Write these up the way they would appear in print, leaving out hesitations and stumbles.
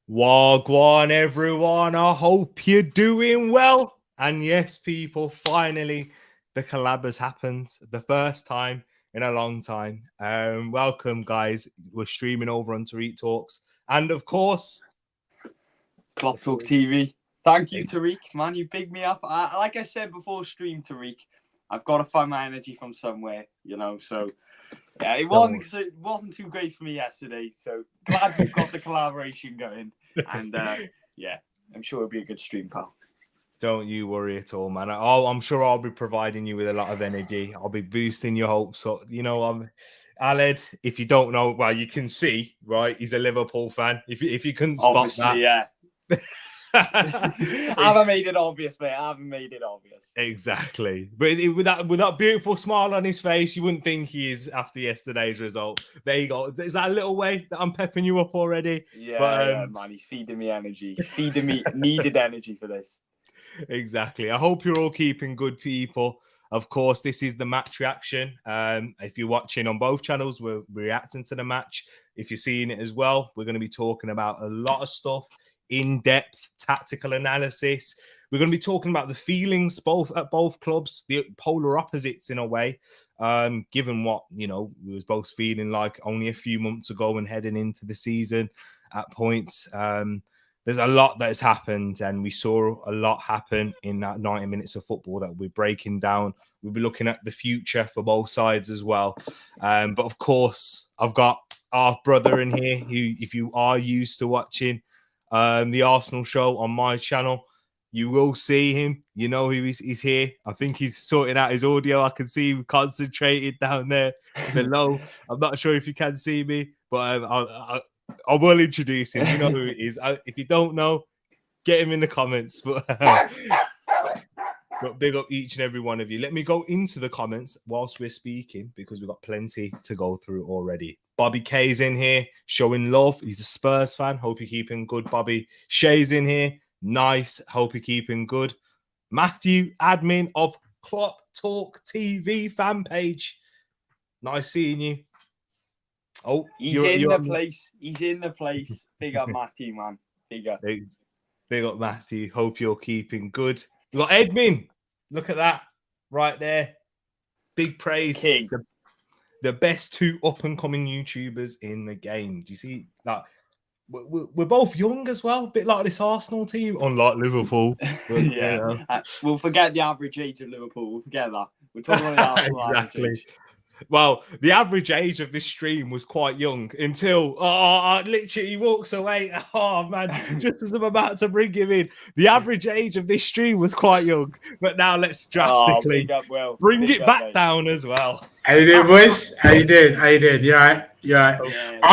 Wagwan, everyone. I hope you're doing well. And yes, people, finally, the collab has happened. The first time in a long time. Welcome, guys. We're streaming over on Tereak Talks. And of course, KloppTalkTV. Thank you, Tereak. Man, you big me up. Like I said before stream, Tereak, I've got to find my energy from somewhere, so... Yeah, it wasn't too great for me yesterday, so glad we've got the collaboration going. And I'm sure it'll be a good stream, pal. Don't you worry at all, man. I'm sure I'll be providing you with a lot of energy. I'll be boosting your hopes. So, Aled, if you don't know, well, you can see, right? He's a Liverpool fan. If you couldn't spot that. Yeah. I haven't made it obvious, mate. I haven't made it obvious. Exactly. But with that beautiful smile on his face, you wouldn't think he is after yesterday's result. There you go. Is that a little way that I'm pepping you up already? Yeah, man. He's feeding me energy. He's feeding me needed energy for this. Exactly. I hope you're all keeping good, people. Of course, this is the match reaction. If you're watching on both channels, we're reacting to the match. If you're seeing it as well, we're going to be talking about a lot of stuff. In-depth tactical analysis. We're going to be talking about the feelings at both clubs, the polar opposites in a way, given what, we was both feeling like only a few months ago and heading into the season at points. There's a lot that has happened, and we saw a lot happen in that 90 minutes of football that we're breaking down. We'll be looking at the future for both sides as well. But of course, I've got our brother in here who, if you are used to watching the Arsenal show on my channel, you will see him. You know who he's here. I think he's sorting out his audio. I can see him concentrated down there below. I'm not sure if you can see me, but I will introduce him. You know who it is. If you don't know, get him in the comments. But big up each and every one of you. Let me go into the comments whilst we're speaking, because we've got plenty to go through already. Bobby K's in here, showing love. He's a Spurs fan. Hope you're keeping good, Bobby. Shay's in here. Nice. Hope you're keeping good. Matthew, admin of KloppTalkTV fan page. Nice seeing you. Oh, He's in the place. He's in the place. Big up Matthew, man. Big up. Big up Matthew. Hope you're keeping good. We got Edmin. Look at that right there. Big praise. King. The best two up-and-coming YouTubers in the game. Do you see that? We're both young as well, a bit like this Arsenal team, unlike Liverpool. But, we'll forget the average age of Liverpool. We'll forget that. We're talking about the Arsenal exactly. average age. Well, the average age of this stream was quite young until literally he walks away. Oh man, just as I'm about to bring him in, the average age of this stream was quite young. But now let's drastically bring it back down as well. How you doing, boys? How you doing? Yeah.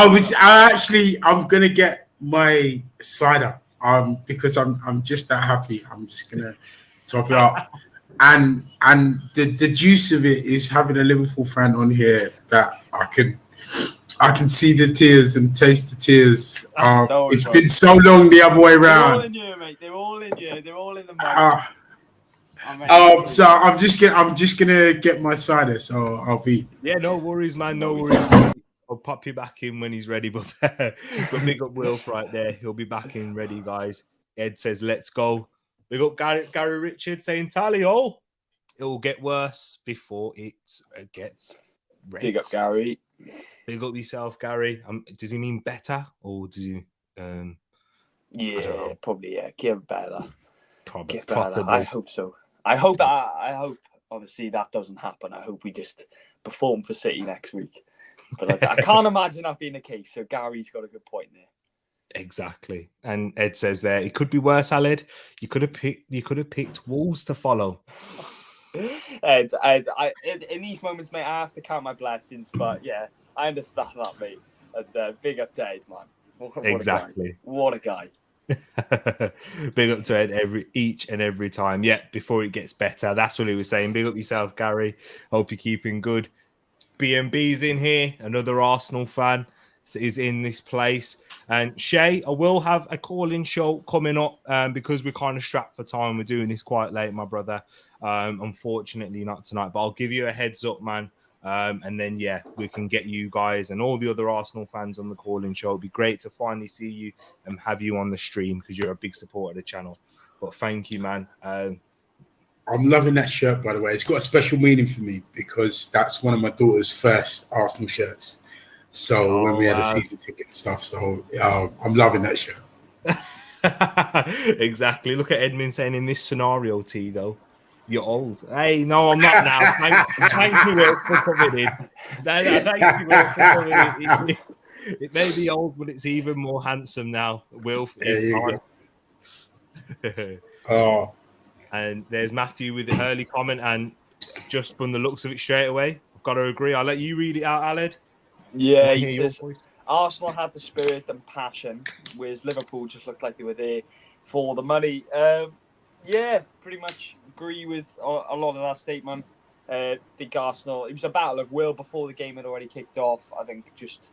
I'm gonna get my cider. Because I'm just that happy. I'm just gonna top it up. And the juice of it is having a Liverpool fan on here that I can see the tears and taste the tears. It's been so long the other way around. They're all in you, mate. They're all in you. They're all in the mouth. So I'm just gonna get my cider. So I'll be. Yeah, no worries, man. No worries. I'll pop you back in when he's ready. But big up Wilf right there. He'll be back in ready, guys. Ed says, "Let's go." We got Gary Richard saying, "Tally all, it will get worse before it gets red." Big up Gary. Big up yourself, Gary. Does he mean better, or does he? Yeah, probably. Yeah, get better. Probably. I hope so. I hope obviously that doesn't happen. I hope we just perform for City next week. But I can't imagine that being the case. So Gary's got a good point there. Exactly. And Ed says there, it could be worse, Aled. You could have picked Wolves to follow. Ed, in these moments, mate, I have to count my blessings. But yeah, I understand that, mate. And, big up to Ed, man. Exactly. What a guy. Big up to Ed each and every time. Yeah, before it gets better. That's what he was saying. Big up yourself, Gary. Hope you're keeping good. BNB's in here, another Arsenal fan is in this place. And Shay, I will have a call-in show coming up because we're kind of strapped for time. We're doing this quite late, my brother. Unfortunately, not tonight, but I'll give you a heads up, man. And then, yeah, we can get you guys and all the other Arsenal fans on the call-in show. It'd be great to finally see you and have you on the stream because you're a big supporter of the channel. But thank you, man. I'm loving that shirt, by the way. It's got a special meaning for me because that's one of my daughter's first Arsenal shirts. So when we had a season ticket and stuff, so I'm loving that shirt. Exactly. Look at Edmund saying in this scenario, T, though, you're old. Hey, no, I'm not now. Thank you, Will, for coming in. Thank you, Will, for coming in. It may be old, but it's even more handsome now. Will is on. And there's Matthew with the early comment, and just from the looks of it straight away, I've got to agree. I'll let you read it out, Aled. Yeah, he says Arsenal had the spirit and passion, whereas Liverpool just looked like they were there for the money. Yeah, pretty much agree with a lot of that statement. Think Arsenal, it was a battle of will before the game had already kicked off. I think just,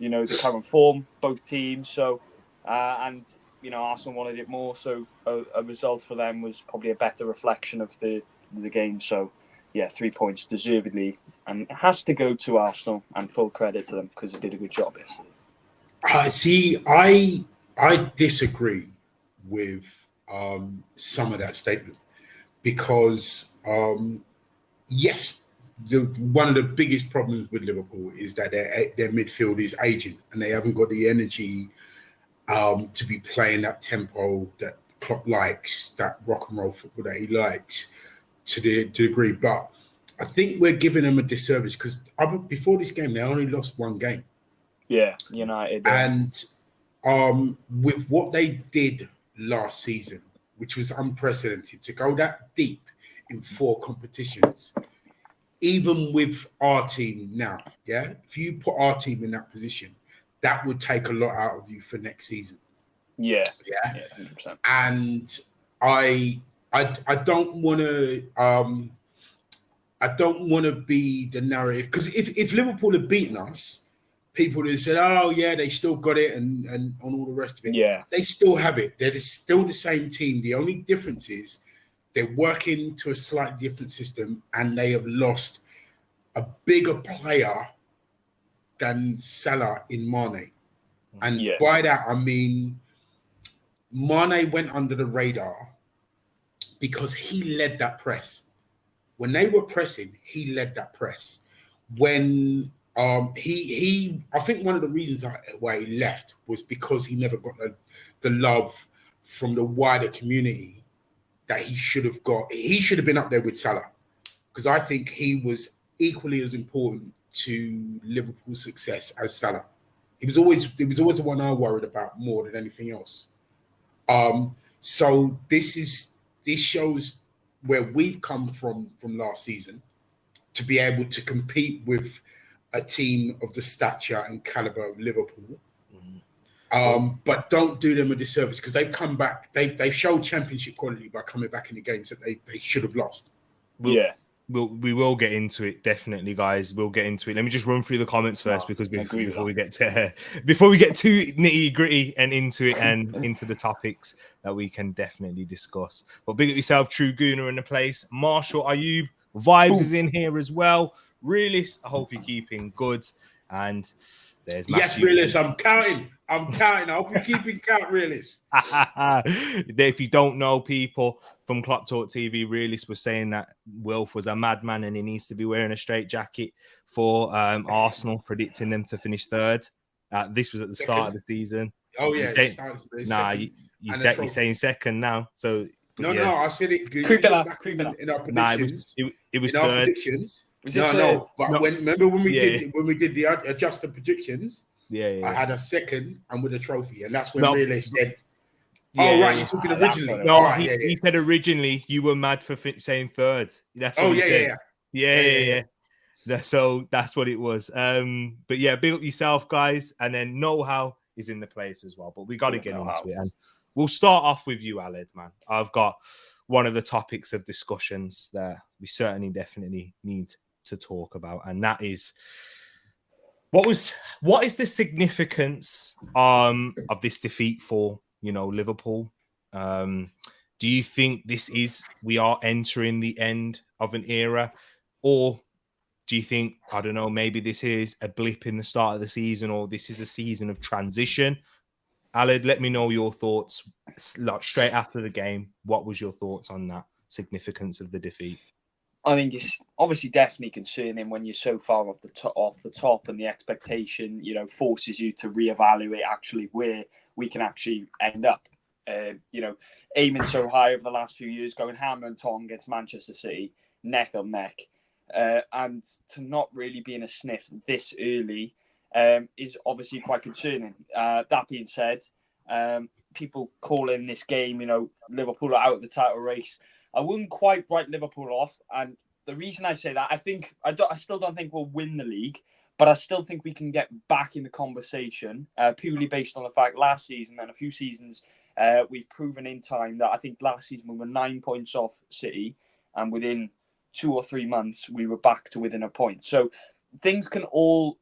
the current form, both teams. So, and, Arsenal wanted it more. So a result for them was probably a better reflection of the game. So, yeah, 3 points deservedly. And it has to go to Arsenal, and full credit to them because they did a good job yesterday. See, I disagree with some of that statement because, yes, one of the biggest problems with Liverpool is that their midfield is aging and they haven't got the energy to be playing that tempo that Klopp likes, that rock and roll football that he likes to the degree. But I think we're giving them a disservice because before this game, they only lost one game. Yeah, United. And with what they did last season, which was unprecedented, to go that deep in 4 competitions, even with our team now, if you put our team in that position, that would take a lot out of you for next season. Yeah, 100%. And I don't want to. I don't want to be the narrative because if Liverpool had beaten us, people would have said, "Oh yeah, they still got it," and on all the rest of it. Yeah, they still have it. They're still the same team. The only difference is they're working to a slightly different system, and they have lost a bigger player than Salah in Mane. And by that I mean Mane went under the radar because he led that press. When they were pressing, he led that press. When he I think one of the reasons why he left was because he never got the love from the wider community that he should have got. He should have been up there with Salah because I think he was equally as important to Liverpool's success as Salah. It was always the one I worried about more than anything else. So this shows where we've come from last season to be able to compete with a team of the stature and caliber of Liverpool. But don't do them a disservice because they've come back. They've showed championship quality by coming back in the games that they should have lost. We will get into it, definitely, guys. We'll get into it. Let me just run through the comments first because before we get too nitty gritty and into it and into the topics that we can definitely discuss. But big up yourself, True Gooner in the place. Marshall Ayub Vibes is in here as well. Realist, I hope you're keeping good. And there's Matthew. Yes, Realist, I'm counting. I hope you're keeping count, Realist. If you don't know, people from KloppTalkTV, Realist was saying that Wilf was a madman and he needs to be wearing a straight jacket for Arsenal, predicting them to finish third. This was at the start of the season. Oh, yeah. You're saying second now. So No, I said it good. Creeping up. In our predictions. It was in third. Our predictions. No. But remember when we did the adjusted predictions? Yeah. I had a second and with a trophy, and that's when Realist said, you're talking originally. No, he said originally you were mad for saying third. That's what he said. Yeah. So that's what it was. But yeah, big up yourself, guys. And then Know-How is in the place as well. But we got to get into it. And we'll start off with you, Aled, man. I've got one of the topics of discussions that we definitely need to talk about. And that is what is the significance of this defeat for Liverpool? Do you think we are entering the end of an era, or Do you think, I don't know, maybe this is a blip in the start of the season, or this is a season of transition? Aled, let me know your thoughts straight after the game. What was your thoughts on that significance of the defeat? I think it's obviously definitely concerning when you're so far off the top, and the expectation, forces you to reevaluate actually where we can actually end up. Aiming so high over the last few years, going hammer and tong against Manchester City, neck on neck, and to not really be in a sniff this early is obviously quite concerning. That being said, people calling this game, Liverpool are out of the title race. I wouldn't quite write Liverpool off, and the reason I say that, I still don't think we'll win the league, but I still think we can get back in the conversation, purely based on the fact last season and a few seasons we've proven in time that I think last season we were 9 points off City, and within 2 or 3 months we were back to within a point. So things can all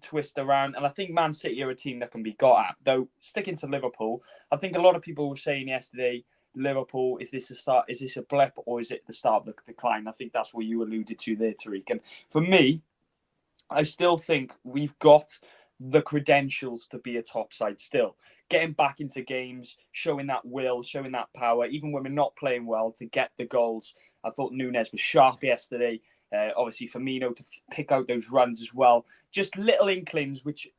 twist around, and I think Man City are a team that can be got at. Though sticking to Liverpool, I think a lot of people were saying yesterday, Liverpool, is this a blip, or is it the start of the decline? I think that's what you alluded to there, Tereak. And for me, I still think we've got the credentials to be a top side still. Getting back into games, showing that will, showing that power, even when we're not playing well, to get the goals. I thought Núñez was sharp yesterday. Obviously, Firmino to pick out those runs as well. Just little inklings which,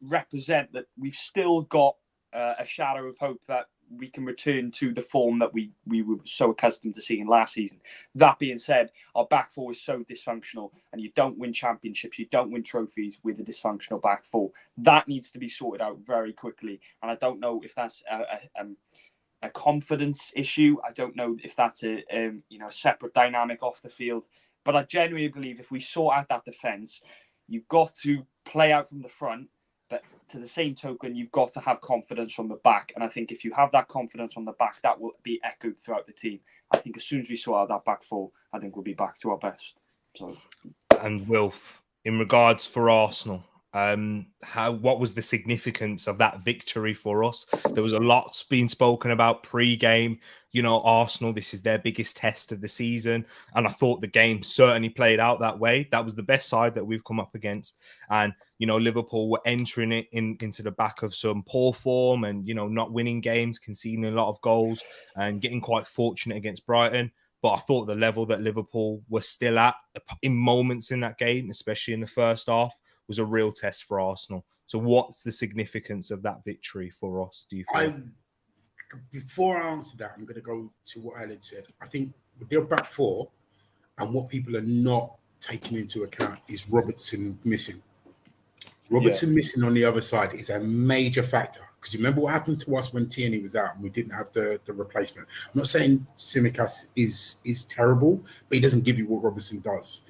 represent that we've still got a shadow of hope that we can return to the form that we were so accustomed to seeing last season. That being said, our back four is so dysfunctional, and you don't win championships, you don't win trophies with a dysfunctional back four. That needs to be sorted out very quickly, and I don't know if that's a confidence issue. I don't know if that's a separate dynamic off the field, but I genuinely believe if we sort out that defence, you've got to play out from the front. But to the same token, you've got to have confidence from the back. And I think if you have that confidence from the back, that will be echoed throughout the team. I think as soon as we sort out that back four, I think we'll be back to our best. So, and Wilf, in regards for Arsenal, what was the significance of that victory for us? There was a lot being spoken about pre-game. Arsenal, this is their biggest test of the season, and I thought the game certainly played out that way. That was the best side that we've come up against, and Liverpool were entering it into the back of some poor form, and not winning games, conceding a lot of goals, and getting quite fortunate against Brighton. But I thought the level that Liverpool were still at in moments in that game, especially in the first half, was a real test for Arsenal. So what's the significance of that victory for us, do you feel? Before I answer that, I'm going to go to what Aled said. I think with their back four, and what people are not taking into account, is Robertson missing. Missing on the other side is a major factor. Because you remember what happened to us when Tierney was out and we didn't have the replacement. I'm not saying Tsimikas is terrible, but he doesn't give you what Robertson does.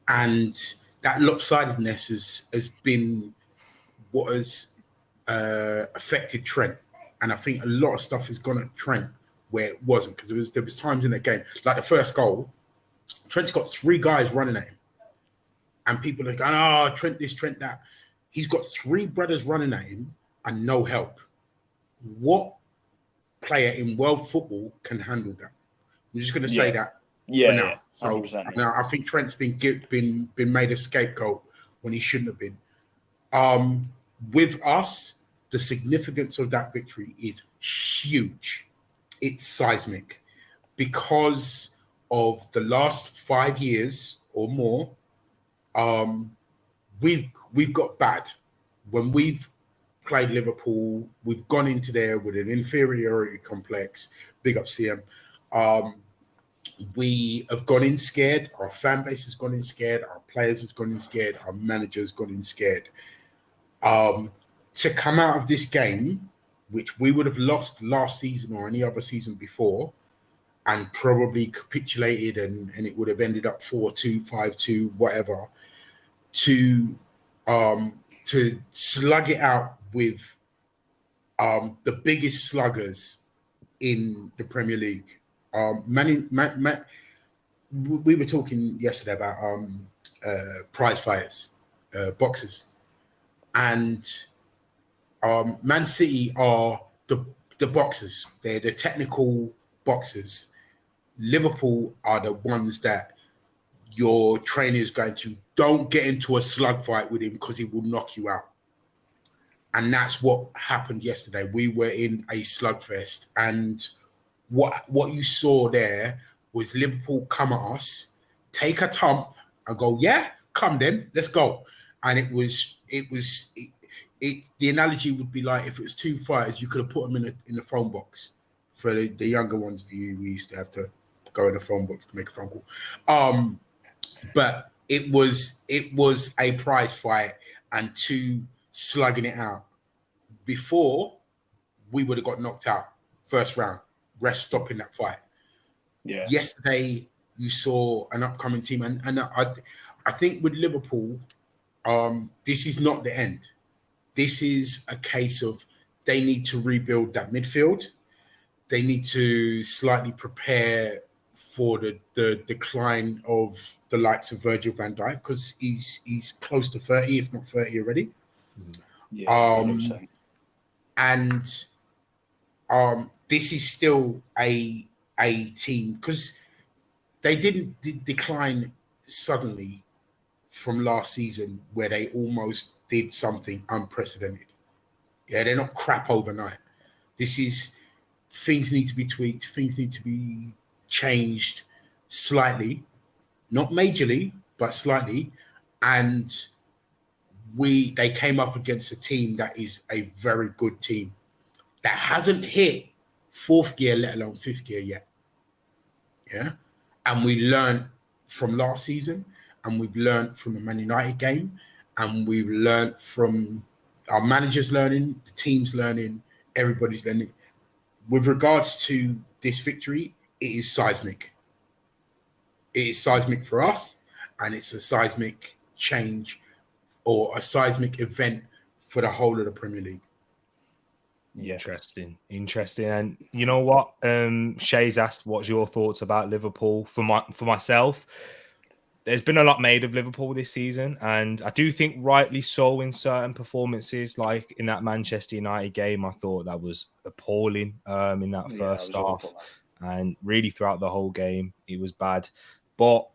And that lopsidedness has been what has affected Trent. And I think a lot of stuff has gone at Trent where it wasn't, because there was times in the game, like the first goal, Trent's got 3 guys running at him. And people are going, Trent this, Trent that. He's got 3 brothers running at him and no help. What player in world football can handle that? I'm just going to say that for now. So now I think Trent's been made a scapegoat when he shouldn't have been. With us, the significance of that victory is huge. It's seismic because of the last 5 years or more. We've got bad. When we've played Liverpool, we've gone into there with an inferiority complex. Big up CM. We have gone in scared. Our fan base has gone in scared. Our players have gone in scared. Our managers gone in scared. To come out of this game, which we would have lost last season or any other season before, and probably capitulated, and it would have ended up 4-2, 5-2, whatever, to slug it out with the biggest sluggers in the Premier League. We were talking yesterday about prize fighters, boxers, and Man City are the boxers. They're the technical boxers. Liverpool are the ones that your trainer is going to don't get into a slug fight with him because he will knock you out. And that's what happened yesterday. We were in a slugfest, and what you saw there was Liverpool come at us, take a thump, and go, yeah, come then, let's go. And it was the analogy would be like if it was two fighters, you could have put them in the phone box. For the younger ones of you, we used to have to go in the phone box to make a phone call. But it was a prize fight and two slugging it out. Before, we would have got knocked out first round, rest stopping that fight. Yeah. Yesterday, you saw an upcoming team, and I think with Liverpool, this is not the end. This is a case of they need to rebuild that midfield. They need to slightly prepare for the decline of the likes of Virgil van Dijk, because he's close to 30, if not 30 already. Yeah, and this is still a team, because they didn't decline suddenly from last season where they almost did something unprecedented. Yeah, they're not crap overnight. This is, things need to be tweaked, things need to be changed slightly, not majorly, but slightly. And they came up against a team that is a very good team that hasn't hit fourth gear, let alone fifth gear yet. Yeah. And we learned from last season, and we've learned from the Man United game, and we've learned from our managers learning, the team's learning, everybody's learning. With regards to this victory, it is seismic. It is seismic for us, and it's a seismic change or a seismic event for the whole of the Premier League. Yeah. Interesting. And you know what? Shay's asked, what's your thoughts about Liverpool? For myself, there's been a lot made of Liverpool this season, and I do think rightly so in certain performances, like in that Manchester United game. I thought that was appalling in that first half, awful, and really throughout the whole game, it was bad. But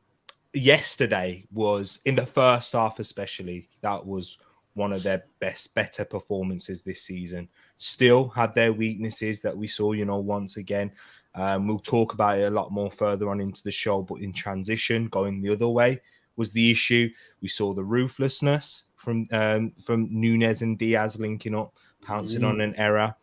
yesterday was, in the first half especially, that was one of their better performances this season. Still had their weaknesses that we saw, once again. We'll talk about it a lot more further on into the show, but in transition, going the other way was the issue. We saw the ruthlessness from Núñez and Diaz linking up, pouncing on an error.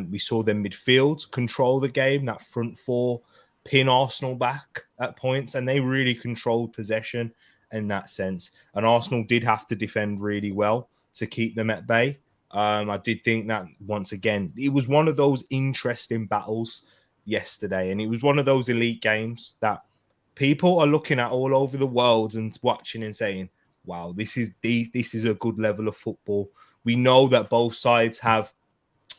We saw them midfield control the game, that front four pin Arsenal back at points, and they really controlled possession in that sense. And Arsenal did have to defend really well to keep them at bay. I did think that, once again, it was one of those interesting battles yesterday, and it was one of those elite games that people are looking at all over the world and watching and saying, wow, this is a good level of football. We know that both sides have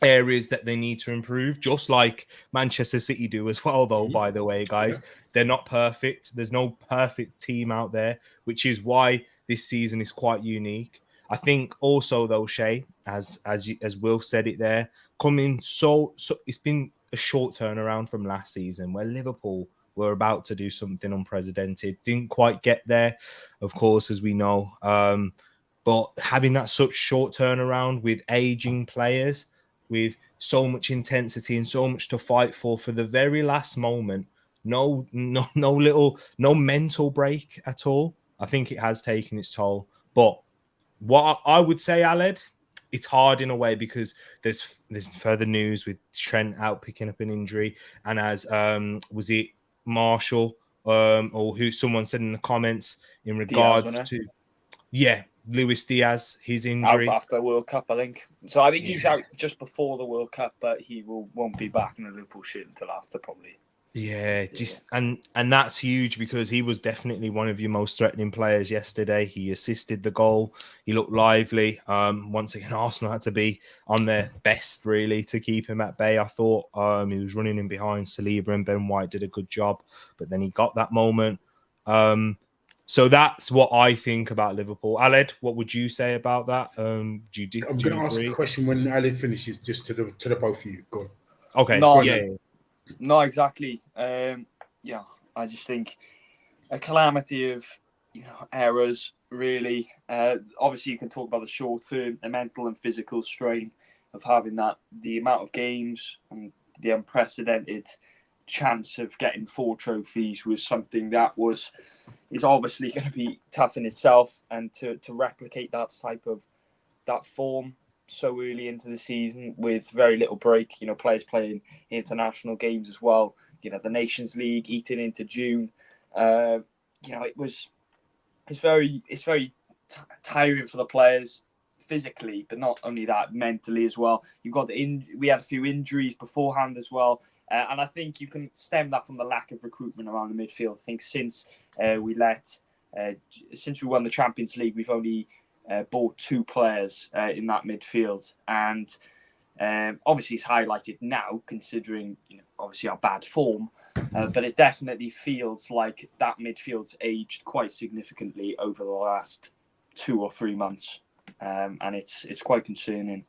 areas that they need to improve, just like Manchester City do as well, though, by the way, guys. Yeah. They're not perfect. There's no perfect team out there, which is why this season is quite unique. I think also, though, Shay, as Will said it there, so it's been a short turnaround from last season where Liverpool were about to do something unprecedented. Didn't quite get there, of course, as we know. But having that such short turnaround with aging players, with so much intensity and so much to fight for the very last moment, no mental break at all. I think it has taken its toll. But what I would say, Aled, it's hard in a way because there's further news with Trent out picking up an injury, and as was it Marshall or who someone said in the comments in regards to Luis Diaz, his injury out after the World Cup, I think. So I think he's out just before the World Cup, but he won't be back in the Liverpool shit until after, probably. And that's huge because he was definitely one of your most threatening players yesterday. He assisted the goal. He looked lively. Once again, Arsenal had to be on their best really to keep him at bay. I thought he was running in behind Saliba, and Ben White did a good job, but then he got that moment. So that's what I think about Liverpool. Aled, what would you say about that? I'm going to ask a question when Aled finishes, just to the both of you. Go on. Okay. No, exactly. I just think a calamity of errors, really. Obviously, you can talk about the short term, the mental and physical strain of having the amount of games and the unprecedented chance of getting 4 trophies was something that is obviously going to be tough in itself, and to replicate that form so early into the season with very little break, players playing international games as well, the Nations League eating into June, it's very tiring for the players physically, but not only that, mentally as well. We had a few injuries beforehand as well, and I think you can stem that from the lack of recruitment around the midfield. I think since we won the Champions League, we've only bought 2 players in that midfield, and obviously it's highlighted now considering obviously our bad form, but it definitely feels like that midfield's aged quite significantly over the last 2 or 3 months, and it's quite concerning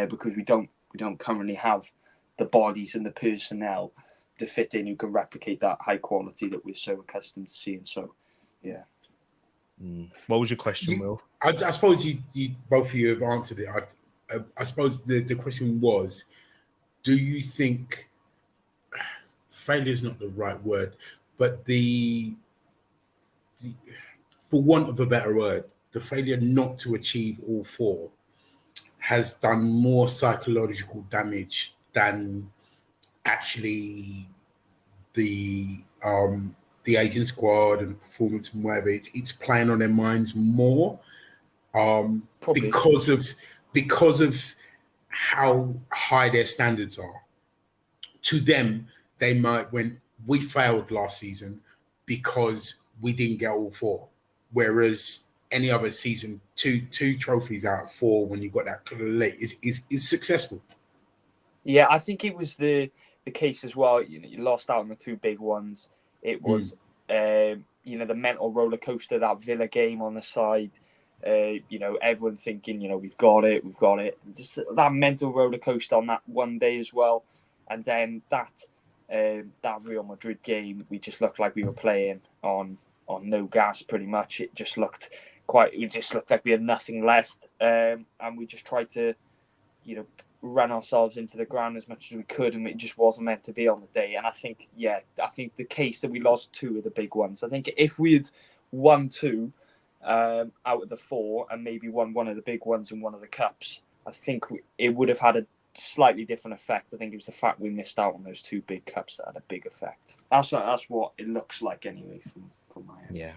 because we don't currently have the bodies and the personnel to fit in who can replicate that high quality that we're so accustomed to seeing. So, yeah. What was your question, Will? I suppose you both of you have answered it. I suppose the question was, do you think failure is not the right word, but for want of a better word, the failure not to achieve all 4 has done more psychological damage than actually the aging squad and performance and whatever. It's playing on their minds more because of how high their standards are. To them, they might, when we failed last season because we didn't get all 4, whereas any other season, two trophies out of 4 when you got that late is successful. Yeah, I think it was the case as well. You lost out on the 2 big ones. It was the mental roller coaster, that Villa game on the side. Everyone thinking, we've got it. Just that mental roller coaster on that one day as well, and then that Real Madrid game, we just looked like we were playing on no gas pretty much. It just looked like we had nothing left, and we just tried to, run ourselves into the ground as much as we could, and it just wasn't meant to be on the day. And I think the case that we lost 2 of the big ones. I think if we had won 2 out of the 4 and maybe won one of the big ones and one of the cups, I think it would have had a slightly different effect. I think it was the fact we missed out on those 2 big cups that had a big effect. That's what it looks like anyway from my end. Yeah,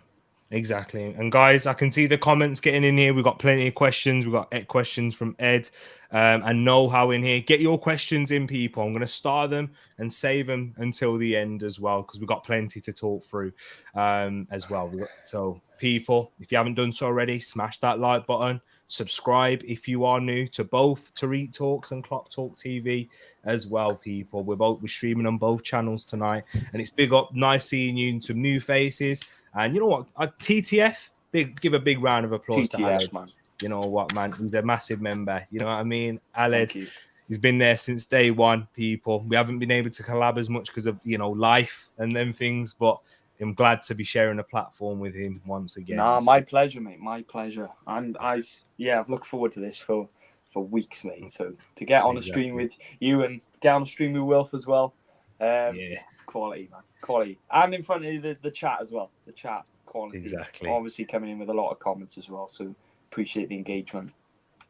exactly. And guys, I can see the comments getting in here. We've got plenty of questions. We've got questions from Ed and Know-How in here. Get your questions in, people. I'm going to start them and save them until the end as well, because we've got plenty to talk through as well. So people, if you haven't done so already, smash that like button. Subscribe if you are new to both Tereak Talks and KloppTalkTV as well, people. We're streaming on both channels tonight, and it's big up. Nice seeing you and some new faces. And you know what? TTF, give a big round of applause to Aled. Man. You know what, man? He's a massive member. You know what I mean? Aled, he's been there since day one, people. We haven't been able to collab as much because of, life and them things, but I'm glad to be sharing a platform with him once again. Nah, my pleasure, mate. My pleasure. I've looked forward to this for weeks, mate. So to get on a stream with you and get on a stream with Wilf as well. Quality, man. Quality. And in front of the chat as well. The chat quality. Exactly. Obviously coming in with a lot of comments as well. So appreciate the engagement.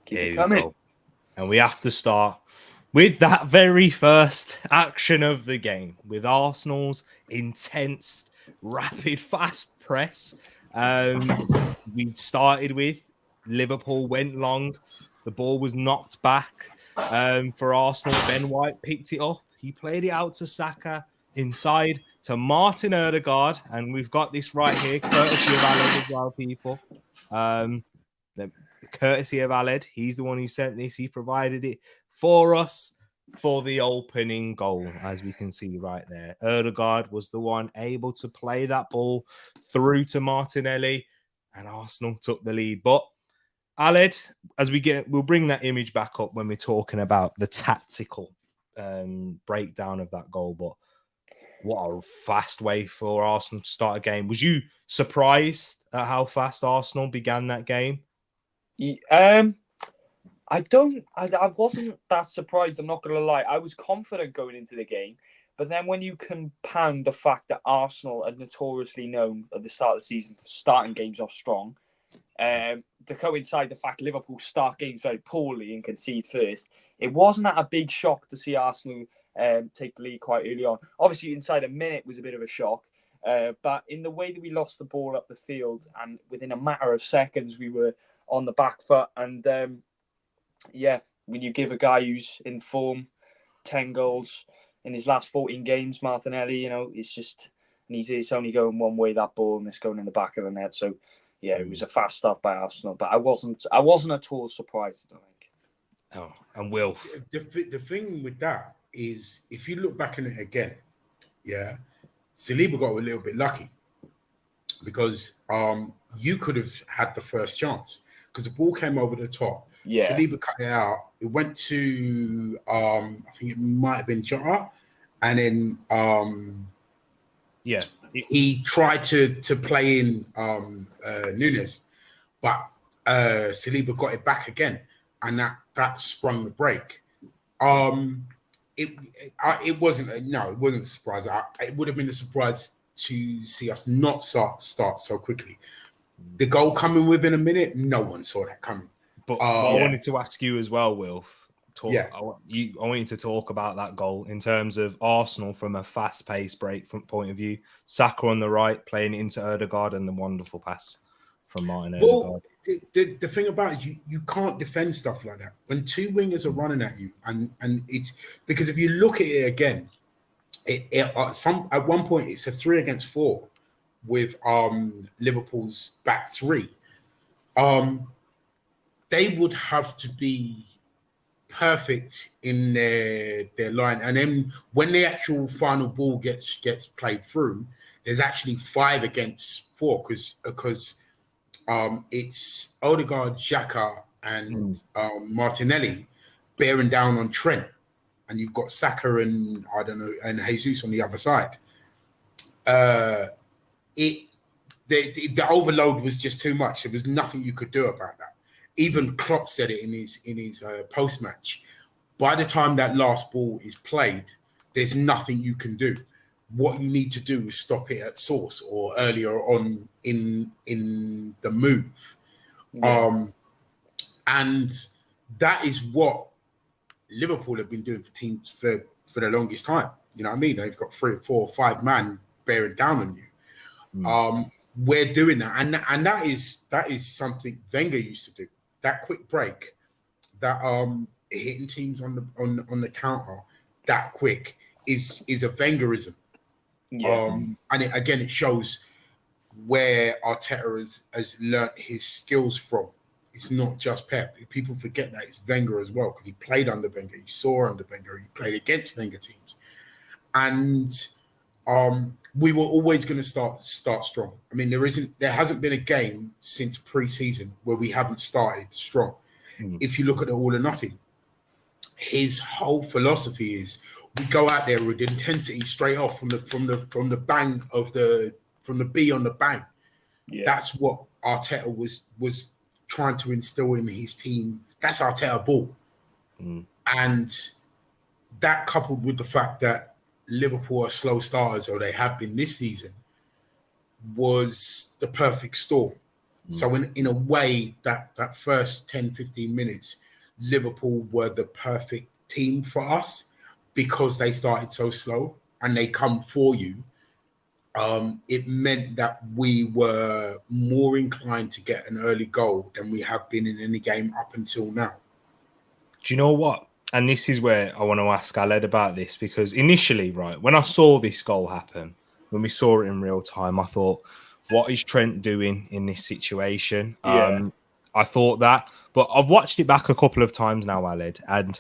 Keep it coming. And we have to start with that very first action of the game, with Arsenal's intense, rapid, fast press. We started with Liverpool, went long. The ball was knocked back for Arsenal. Ben White picked it up. He played it out to Saka, inside to Martin Odegaard. And we've got this right here, courtesy of Aled as well, people. The courtesy of Aled. He's the one who sent this. He provided it for us for the opening goal, as we can see right there. Odegaard was the one able to play that ball through to Martinelli, and Arsenal took the lead. But Aled, we'll bring that image back up when we're talking about the tactical breakdown of that goal. But what a fast way for Arsenal to start a game. Was you surprised at how fast Arsenal began that game? I wasn't that surprised. I'm not going to lie. I was confident going into the game. But then when you compound the fact that Arsenal are notoriously known at the start of the season for starting games off strong, to coincide the fact Liverpool start games very poorly and concede first, it wasn't a big shock to see Arsenal take the lead quite early on. Obviously, inside a minute was a bit of a shock. But in the way that we lost the ball up the field and within a matter of seconds, we were on the back foot. And when you give a guy who's in form 10 goals in his last 14 games, Martinelli, it's only going one way, that ball, and it's going in the back of the net. So, yeah, it was a fast start by Arsenal, but I wasn't at all surprised, I think. Oh, and Will. The thing with that is, if you look back on it again, Saliba got a little bit lucky because you could have had the first chance because the ball came over the top. Yeah. Saliba cut it out. It went to I think it might have been Jota, and then he tried to play in Nunes, but Saliba got it back again, and that sprung the break. It wasn't a surprise. It would have been a surprise to see us not start so quickly. The goal coming within a minute, no one saw that coming. But I wanted to ask you as well, Will. I want you to talk about that goal in terms of Arsenal from a fast-paced break from point of view. Saka on the right, playing into Ødegaard, and the wonderful pass from Martin Ødegaard. The thing about it, you can't defend stuff like that when two wingers are running at you, and it's because if you look at it again, at one point it's a 3 against 4 with Liverpool's back three. They would have to be perfect in their line, and then when the actual final ball gets played through, there's actually 5 against 4 because it's Ødegaard, Xhaka, and Martinelli bearing down on Trent, and you've got Saka and Jesus on the other side. The overload was just too much. There was nothing you could do about that. Even Klopp said it in his post match. By the time that last ball is played, there's nothing you can do. What you need to do is stop it at source or earlier on in the move. Yeah. And that is what Liverpool have been doing for teams for the longest time. You know what I mean? They've got 3, 4, 5 man bearing down on you. We're doing that, and that is something Wenger used to do. That quick break, that hitting teams on the counter that quick is a Wengerism. Yeah. And it shows where Arteta has learnt his skills from. It's not just Pep. People forget that it's Wenger as well because he played under Wenger, he saw under Wenger, he played against Wenger teams, and we were always going to start strong. I mean, there hasn't been a game since pre-season where we haven't started strong. If you look at the all or nothing, his whole philosophy is we go out there with intensity straight off from the bang from the B on the bang. Yeah. That's what Arteta was trying to instill in his team. That's Arteta ball, and that coupled with the fact that Liverpool are slow starters, or they have been this season, was the perfect storm. So in a way, that first 10, 15 minutes, Liverpool were the perfect team for us because they started so slow and they come for you. It meant that we were more inclined to get an early goal than we have been in any game up until now. Do you know what? And this is where I want to ask Aled about this, because initially, right, when I saw this goal happen, when we saw it in real time, I thought, what is Trent doing in this situation? Yeah. I thought that, but I've watched it back a couple of times now, Aled, and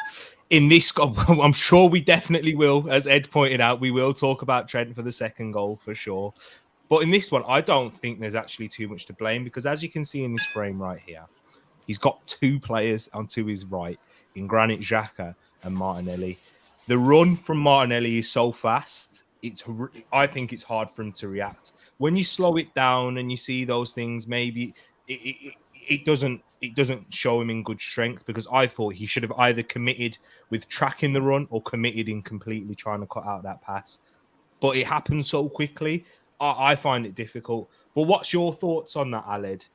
in this goal, I'm sure we definitely will, as Ed pointed out, we will talk about Trent for the second goal for sure. But in this one, I don't think there's actually too much to blame, because as you can see in this frame right here, he's got 2 players onto his right in Granit Xhaka and Martinelli. The run from Martinelli is so fast. I think it's hard for him to react. When you slow it down and you see those things, maybe it doesn't show him in good strength, because I thought he should have either committed with tracking the run or committed in completely trying to cut out that pass. But it happens so quickly. I find it difficult. But what's your thoughts on that, Aled,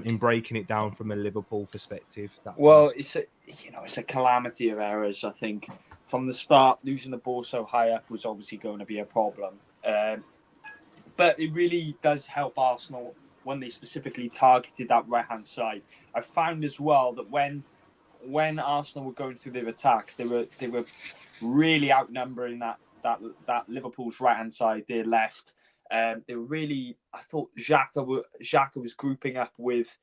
in breaking it down from a Liverpool perspective? Well, it's a calamity of errors. I think from the start, losing the ball so high up was obviously going to be a problem. But it really does help Arsenal when they specifically targeted that right-hand side. I found as well that when Arsenal were going through their attacks, they were really outnumbering that Liverpool's right-hand side, their left. They were really, I thought Xhaka was grouping up with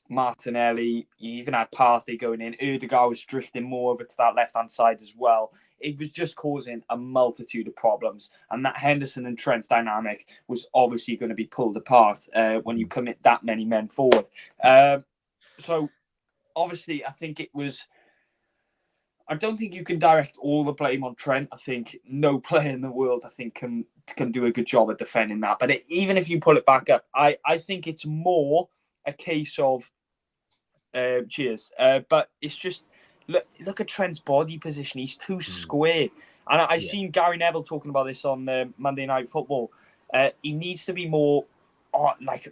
Martinelli. You even had Partey going in. Ødegaard was drifting more over to that left-hand side as well. It was just causing a multitude of problems. And that Henderson and Trent dynamic was obviously going to be pulled apart when you commit that many men forward. So, obviously, I think it was... I don't think you can direct all the blame on Trent. I think no player in the world, can do a good job at defending that. But even if you pull it back up, I think it's more a case of... but it's just... Look at Trent's body position. He's too square. And I've seen Gary Neville talking about this on Monday Night Football. He needs to be more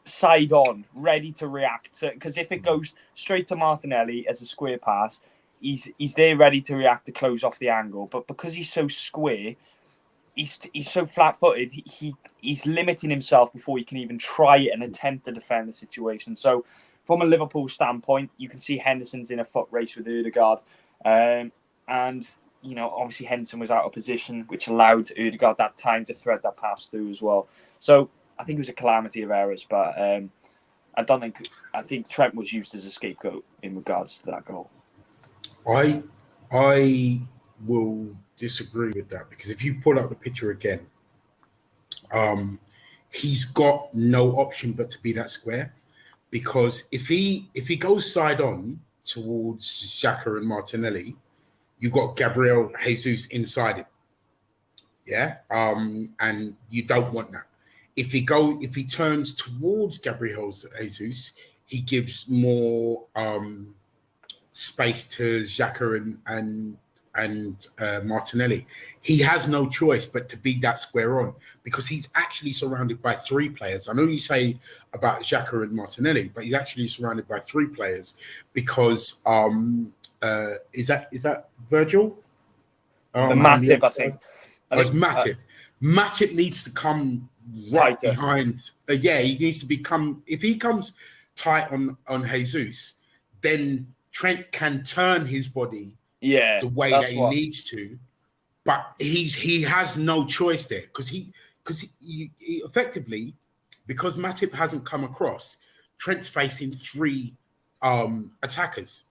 side on, ready to react. Because if it goes straight to Martinelli as a square pass, he's there ready to react to close off the angle. But because he's so square, he's so flat-footed, he's limiting himself before he can even try it and attempt to defend the situation. So from a Liverpool standpoint, you can see Henderson's in a foot race with Ødegaard. And, obviously Henderson was out of position, which allowed Ødegaard that time to thread that pass through as well. So I think it was a calamity of errors, but I think Trent was used as a scapegoat in regards to that goal. I will disagree with that, because if you pull up the picture again, he's got no option but to be that square. Because if he goes side on towards Xhaka and Martinelli, you got Gabriel Jesus inside him. Yeah. And you don't want that. If he turns towards Gabriel Jesus, he gives more space to Xhaka and Martinelli. He has no choice but to be that square on, because he's actually surrounded by three players. I know you say about Xhaka and Martinelli, but he's actually surrounded by three players, because is that Virgil? Matip, I think. It's Matip. Matip needs to come right tighter behind. He needs to become. If he comes tight on Jesus, then Trent can turn his body the way that he needs to, but he has no choice there, because he effectively, because Matip hasn't come across, Trent's facing three attackers.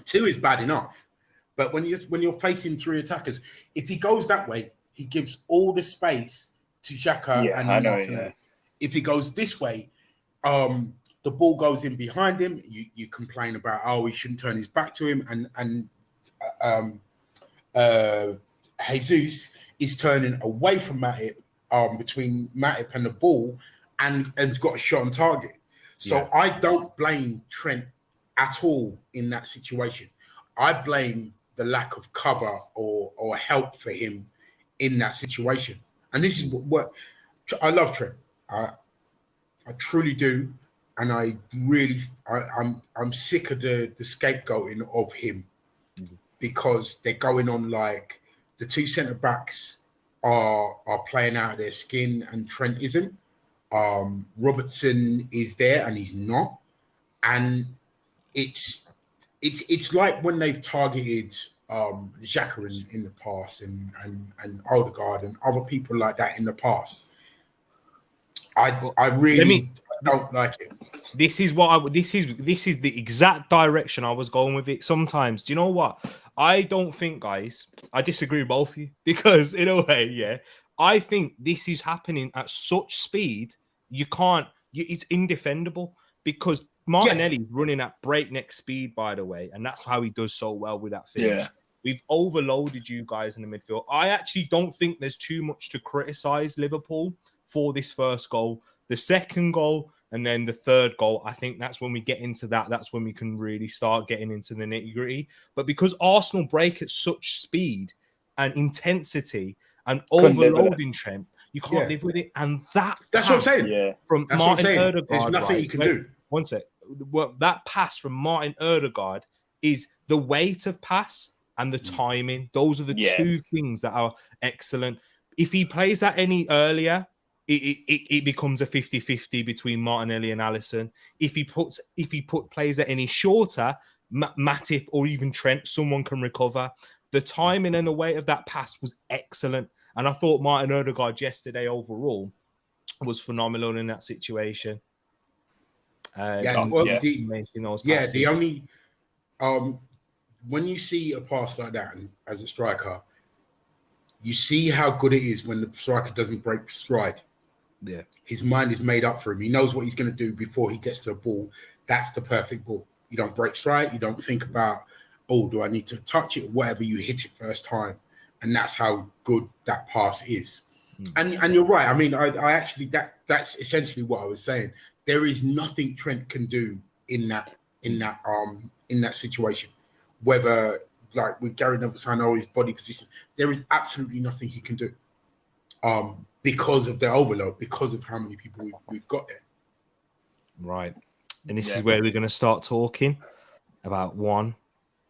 Two is bad enough, but when you're facing three attackers, if he goes that way, he gives all the space to Xhaka and Martinelli. Yeah. If he goes this way, the ball goes in behind him. You complain about, he shouldn't turn his back to him, and Jesus is turning away from Matip, between Matip and the ball, and's got a shot on target. So I don't blame Trent at all in that situation. I blame the lack of cover or help for him in that situation. And this is what I love Trent. I truly do. And I'm sick of the scapegoating of him, because they're going on like the two centre backs are playing out of their skin and Trent isn't. Robertson is there and he's not. And it's like when they've targeted Xhaka in the past and Odegaard and other people like that in the past. I really don't like it. This is the exact direction I was going with it. Sometimes, do you know what? I don't think, guys, I disagree with both of you, because in a way, I think this is happening at such speed, it's indefendable, because Martinelli's running at breakneck speed, by the way, and that's how he does so well with that finish. We've overloaded you guys in the midfield. I actually don't think there's too much to criticize Liverpool for this first goal. The second goal and then the third goal, I think that's when we get into that. That's when we can really start getting into the nitty-gritty. But because Arsenal break at such speed and intensity and overloading Trent, you can't live with it. And that's what I'm saying. Yeah. From Martin Ødegaard, there's nothing you can do. One sec. Well, that pass from Martin Ødegaard is the weight of pass and the timing. Those are the two things that are excellent. If he plays that any earlier, it becomes a 50-50 between Martinelli and Alisson. If he plays it any shorter, Matip or even Trent, someone can recover. The timing and the weight of that pass was excellent. And I thought Martin Ødegaard yesterday overall was phenomenal in that situation. The only when you see a pass like that and as a striker, you see how good it is when the striker doesn't break stride. Yeah, his mind is made up for him. He knows what he's going to do before he gets to the ball. That's the perfect ball. You don't break stride. You don't think about, oh, do I need to touch it? Whatever, you hit it first time, and that's how good that pass is. And you're right. I mean, I actually that's essentially what I was saying. There is nothing Trent can do in that situation. Whether like with Gary Neville, or his body position, there is absolutely nothing he can do. Because of the overload, because of how many people we've got there. Right. And this is where we're going to start talking about one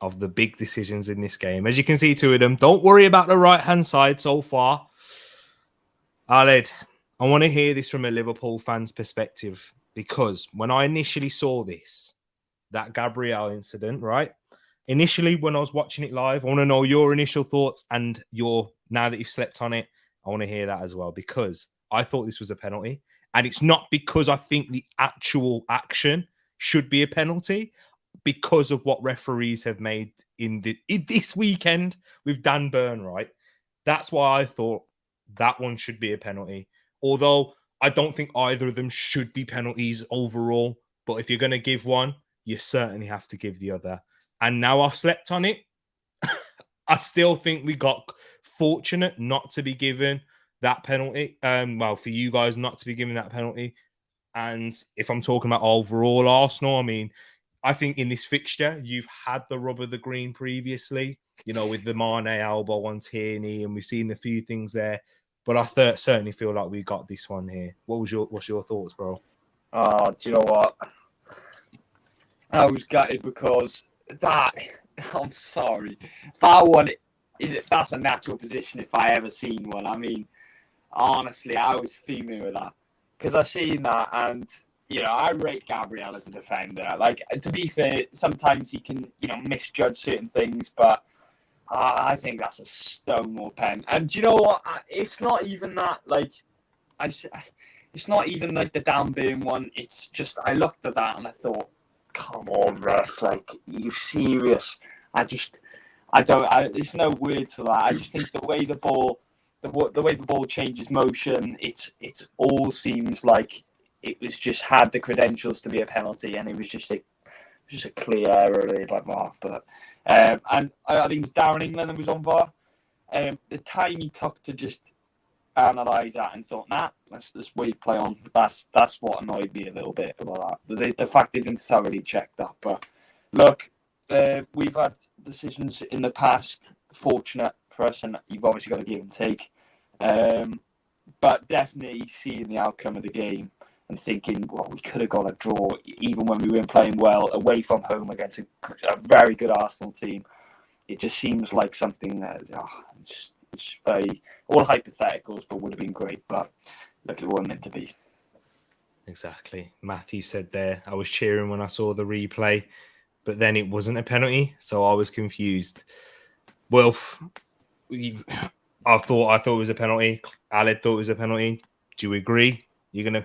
of the big decisions in this game. As you can see, two of them. Don't worry about the right-hand side so far. Aled, I want to hear this from a Liverpool fan's perspective, because when I initially saw this, that Gabriel incident, right? Initially, when I was watching it live, I want to know your initial thoughts and now that you've slept on it, I want to hear that as well, because I thought this was a penalty. And it's not because I think the actual action should be a penalty, because of what referees have made in this weekend with Dan Burn, right? That's why I thought that one should be a penalty. Although I don't think either of them should be penalties overall. But if you're going to give one, you certainly have to give the other. And now I've slept on it. I still think we got fortunate not to be given that penalty. Well, for you guys not to be given that penalty. And if I'm talking about overall Arsenal, I mean, I think in this fixture, you've had the rub of the green previously, with the Mane elbow on Tierney, and we've seen a few things there. But I certainly feel like we got this one here. What's your thoughts, bro? Oh, do you know what? I was gutted because I'm sorry. That one, that's a natural position if I ever seen one. I mean, honestly, I was fuming with that because I seen that, and I rate Gabriel as a defender. Like, to be fair, sometimes he can misjudge certain things, but I think that's a stonewall pen. And do you know what? It's not even that. Like, it's not even like the downburn one. It's just I looked at that and I thought, come on, ref, like, you serious? There's no words for that. I just think the way the ball changes motion, it's all seems like it was just had the credentials to be a penalty, and it was just a clear error really by VAR. But and I think it was Darren England that was on VAR. The time he took to just analyse that and thought, nah, let's wait, play on. That's what annoyed me a little bit about that. The fact they didn't thoroughly check that. But look, we've had decisions in the past, fortunate for us, and you've obviously got to give and take. But definitely seeing the outcome of the game and thinking, well, we could have got a draw even when we weren't playing well away from home against a very good Arsenal team. It just seems like something that it's very all hypotheticals, but would have been great. But look, it wasn't meant to be. Exactly. Matthew said there, I was cheering when I saw the replay, but then it wasn't a penalty, so I was confused. Well, I thought it was a penalty. Aled thought it was a penalty. Do you agree?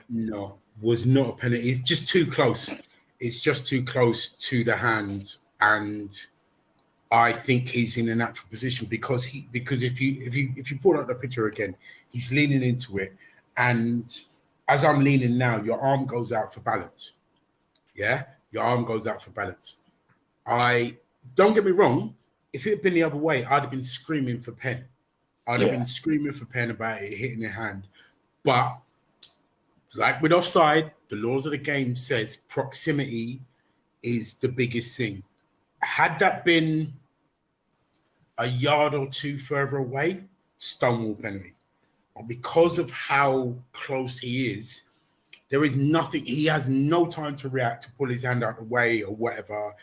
No, was not a penalty. It's just too close. It's just too close to the hand, and I think he's in a natural position because if you pull out the picture again, he's leaning into it, and as I'm leaning now, your arm goes out for balance. Yeah, your arm goes out for balance. Don't get me wrong. if it had been the other way, I'd have been screaming for pen. I'd have Yeah. been screaming for pen about it hitting the hand. But like with offside, the laws of the game says proximity is the biggest thing. Had that been a yard or two further away, stonewall penalty. But because of how close he is, there is nothing. He has no time to react, to pull his hand out of the way or whatever.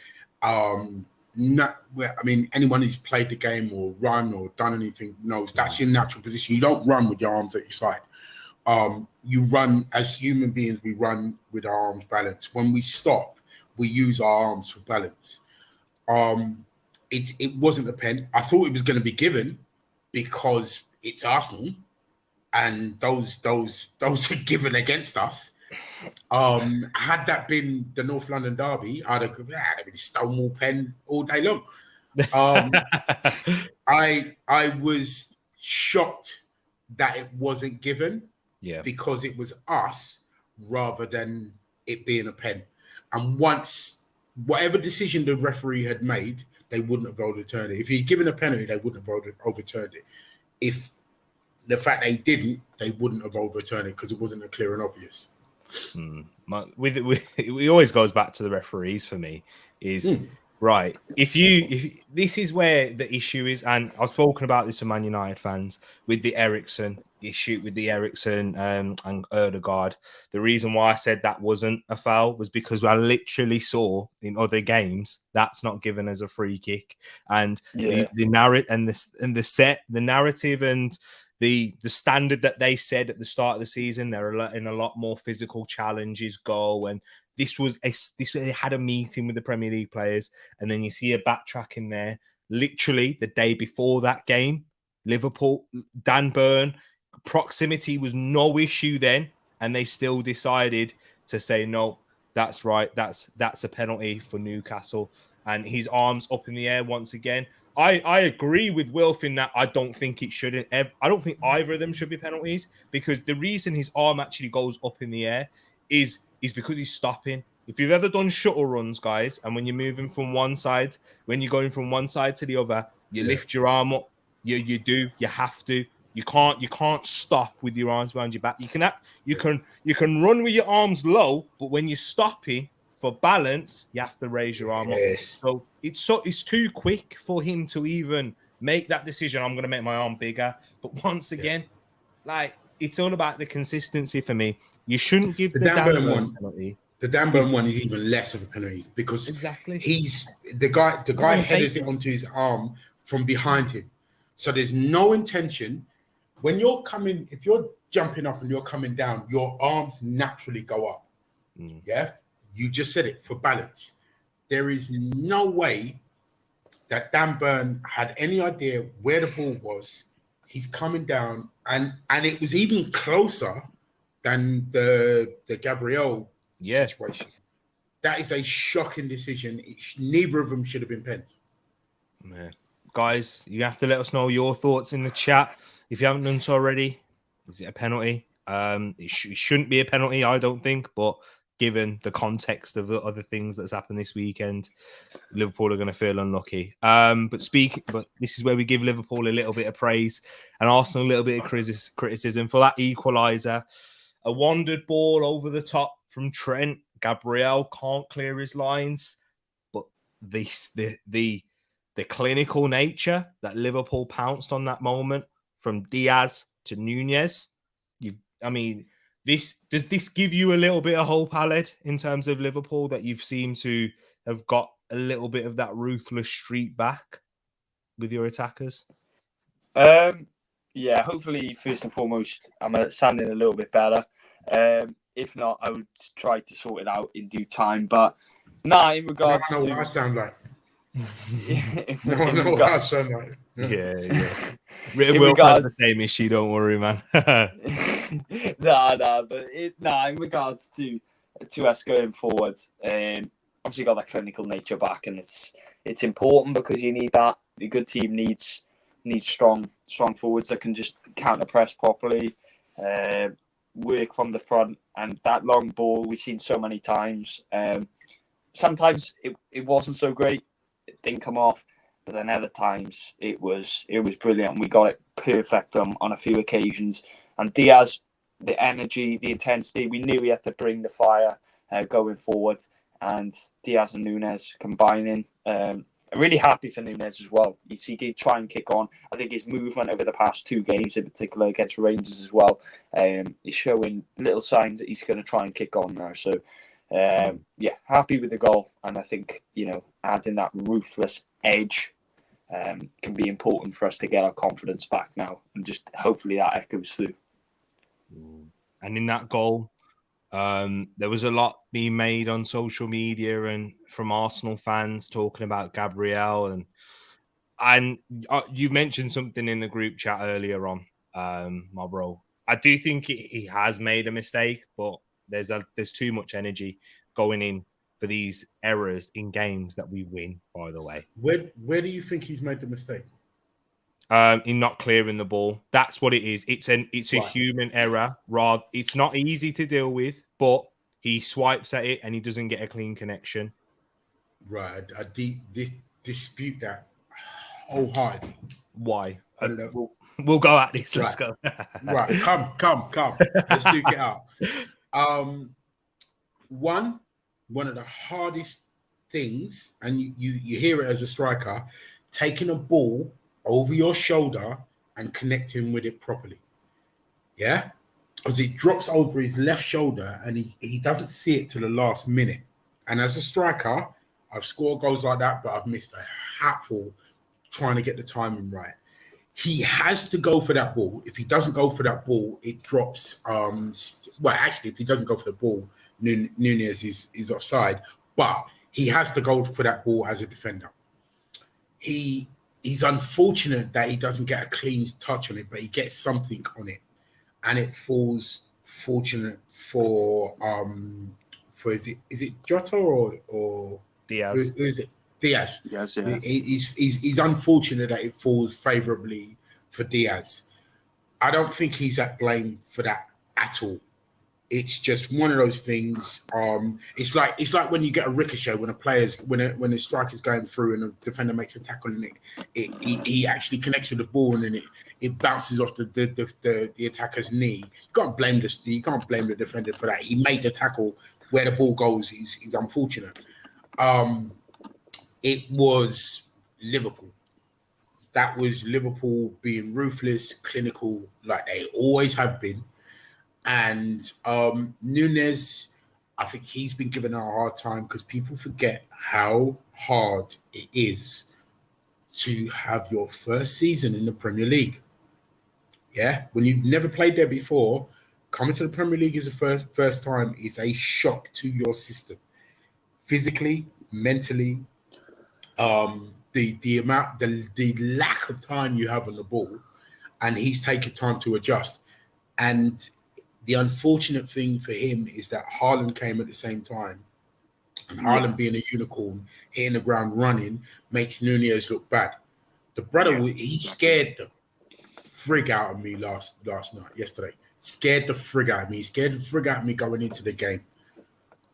Anyone who's played the game or run or done anything knows that's your natural position. You don't run with your arms at your side. You run as human beings. We run with our arms balanced. When we stop, we use our arms for balance. It wasn't a pen. I thought it was going to be given because it's Arsenal, and those are given against us. Had that been the North London derby, I'd have been stonewall pen all day long. I was shocked that it wasn't given, because it was us rather than it being a pen. And once whatever decision the referee had made, they wouldn't have overturned it. If he'd given a penalty, they wouldn't have overturned it. If the fact they didn't, they wouldn't have overturned it because it wasn't a clear and obvious. It always goes back to the referees for me. Right. If this is where the issue is, and I've spoken about this with Man United fans with the Eriksen issue, with the Eriksen and Ødegaard. The reason why I said that wasn't a foul was because I literally saw in other games that's not given as a free kick, and the narrative and the narrative and the standard that they said at the start of the season, they're in a lot more physical challenges go, and this they had a meeting with the Premier League players, and then you see a backtrack in there. Literally the day before that game, Liverpool, Dan Burn, proximity was no issue then, and they still decided to say no. That's right. That's a penalty for Newcastle, and his arms up in the air once again. I agree with Wilf in that I don't think it shouldn't. I don't think either of them should be penalties, because the reason his arm actually goes up in the air is because he's stopping. If you've ever done shuttle runs, guys, and when you're moving from one side, when you're going from one side to the other, you lift your arm up. You have to. You can't stop with your arms behind your back. You can run with your arms low, but when you're stopping for balance, you have to raise your arm up. So it's too quick for him to even make that decision. I'm going to make my arm bigger. But once again, like, it's all about the consistency for me. You shouldn't give the Dan Burn one penalty. The Dan Burn one is even less of a penalty because he's the guy headers it onto his arm from behind him. So there's no intention. When you're coming, if you're jumping up and you're coming down, your arms naturally go up. Yeah, you just said it, for balance. There is no way that Dan Burn had any idea where the ball was. He's coming down, and it was even closer than the Gabriel situation. That is a shocking decision. Neither of them should have been pens. Man. Guys, you have to let us know your thoughts in the chat. If you haven't done so already, is it a penalty? It shouldn't be a penalty, I don't think, but given the context of the other things that's happened this weekend, Liverpool are going to feel unlucky. But this is where we give Liverpool a little bit of praise and Arsenal a little bit of criticism for that equaliser. A wandered ball over the top from Trent. Gabriel can't clear his lines, but the clinical nature that Liverpool pounced on that moment, from Diaz to Nunez. Does this give you a little bit of hope, Aled, in terms of Liverpool, that you've seemed to have got a little bit of that ruthless streak back with your attackers? Yeah, hopefully, first and foremost, I'm sounding a little bit better. If not, I would try to sort it out in due time. But in regards to... what I sound like. What I sound like. Yeah. We'll have the same issue, don't worry, man. But in regards to us going forward, obviously got that clinical nature back, and it's important because you need that. A good team needs strong forwards that can just counter press properly, work from the front, and that long ball we've seen so many times. Sometimes it wasn't so great. It didn't come off. but then other times it was brilliant. We got it perfect on a few occasions. And Diaz, the energy, the intensity, we knew he had to bring the fire going forward. And Diaz and Núñez combining. I'm really happy for Núñez as well. He did try and kick on. I think his movement over the past 2 games, in particular against Rangers as well, is showing little signs that he's going to try and kick on now. So, happy with the goal. And I think, adding that ruthless edge can be important for us to get our confidence back now. And just hopefully that echoes through. And in that goal, there was a lot being made on social media and from Arsenal fans talking about Gabriel, and you mentioned something in the group chat earlier on, my bro. I do think he has made a mistake, but there's too much energy going in for these errors in games that we win. By the way, where do you think he's made the mistake? In not clearing the ball. That's what it is. It's a human error. It's not easy to deal with, but he swipes at it and he doesn't get a clean connection. Right. I dispute that wholeheartedly. Why? I don't know. We'll go at this. Let's go. Right. Come. Let's duke it out. One of the hardest things, and you hear it as a striker, taking a ball over your shoulder and connecting with it properly. Yeah? Because it drops over his left shoulder and he doesn't see it till the last minute. And as a striker, I've scored goals like that, but I've missed a hatful trying to get the timing right. He has to go for that ball. If he doesn't go for that ball, it drops. If he doesn't go for the ball, Núñez is offside. But he has to go for that ball as a defender. He's unfortunate that he doesn't get a clean touch on it, but he gets something on it, and it falls fortunate for is it Jota or Diaz? Who is it? Diaz. Yes, yeah. He's unfortunate that it falls favourably for Diaz. I don't think he's at blame for that at all. It's just one of those things. It's like when you get a ricochet when a striker's going through and a defender makes a tackle and he actually connects with the ball and then it bounces off the attacker's knee. You can't blame the defender for that. He made the tackle. Where the ball goes is unfortunate. It was Liverpool. That was Liverpool being ruthless, clinical, like they always have been. And Núñez, I think he's been given a hard time because people forget how hard it is to have your first season in the Premier League. Yeah, when you've never played there before, coming to the Premier League is the first time is a shock to your system, physically, mentally. The lack of time you have on the ball, and he's taken time to adjust. And the unfortunate thing for him is that Haaland came at the same time. And Haaland being a unicorn, hitting the ground running, makes Núñez look bad. The brother, he scared the frig out of me yesterday. Scared the frig out of me. He scared the frig out of me going into the game.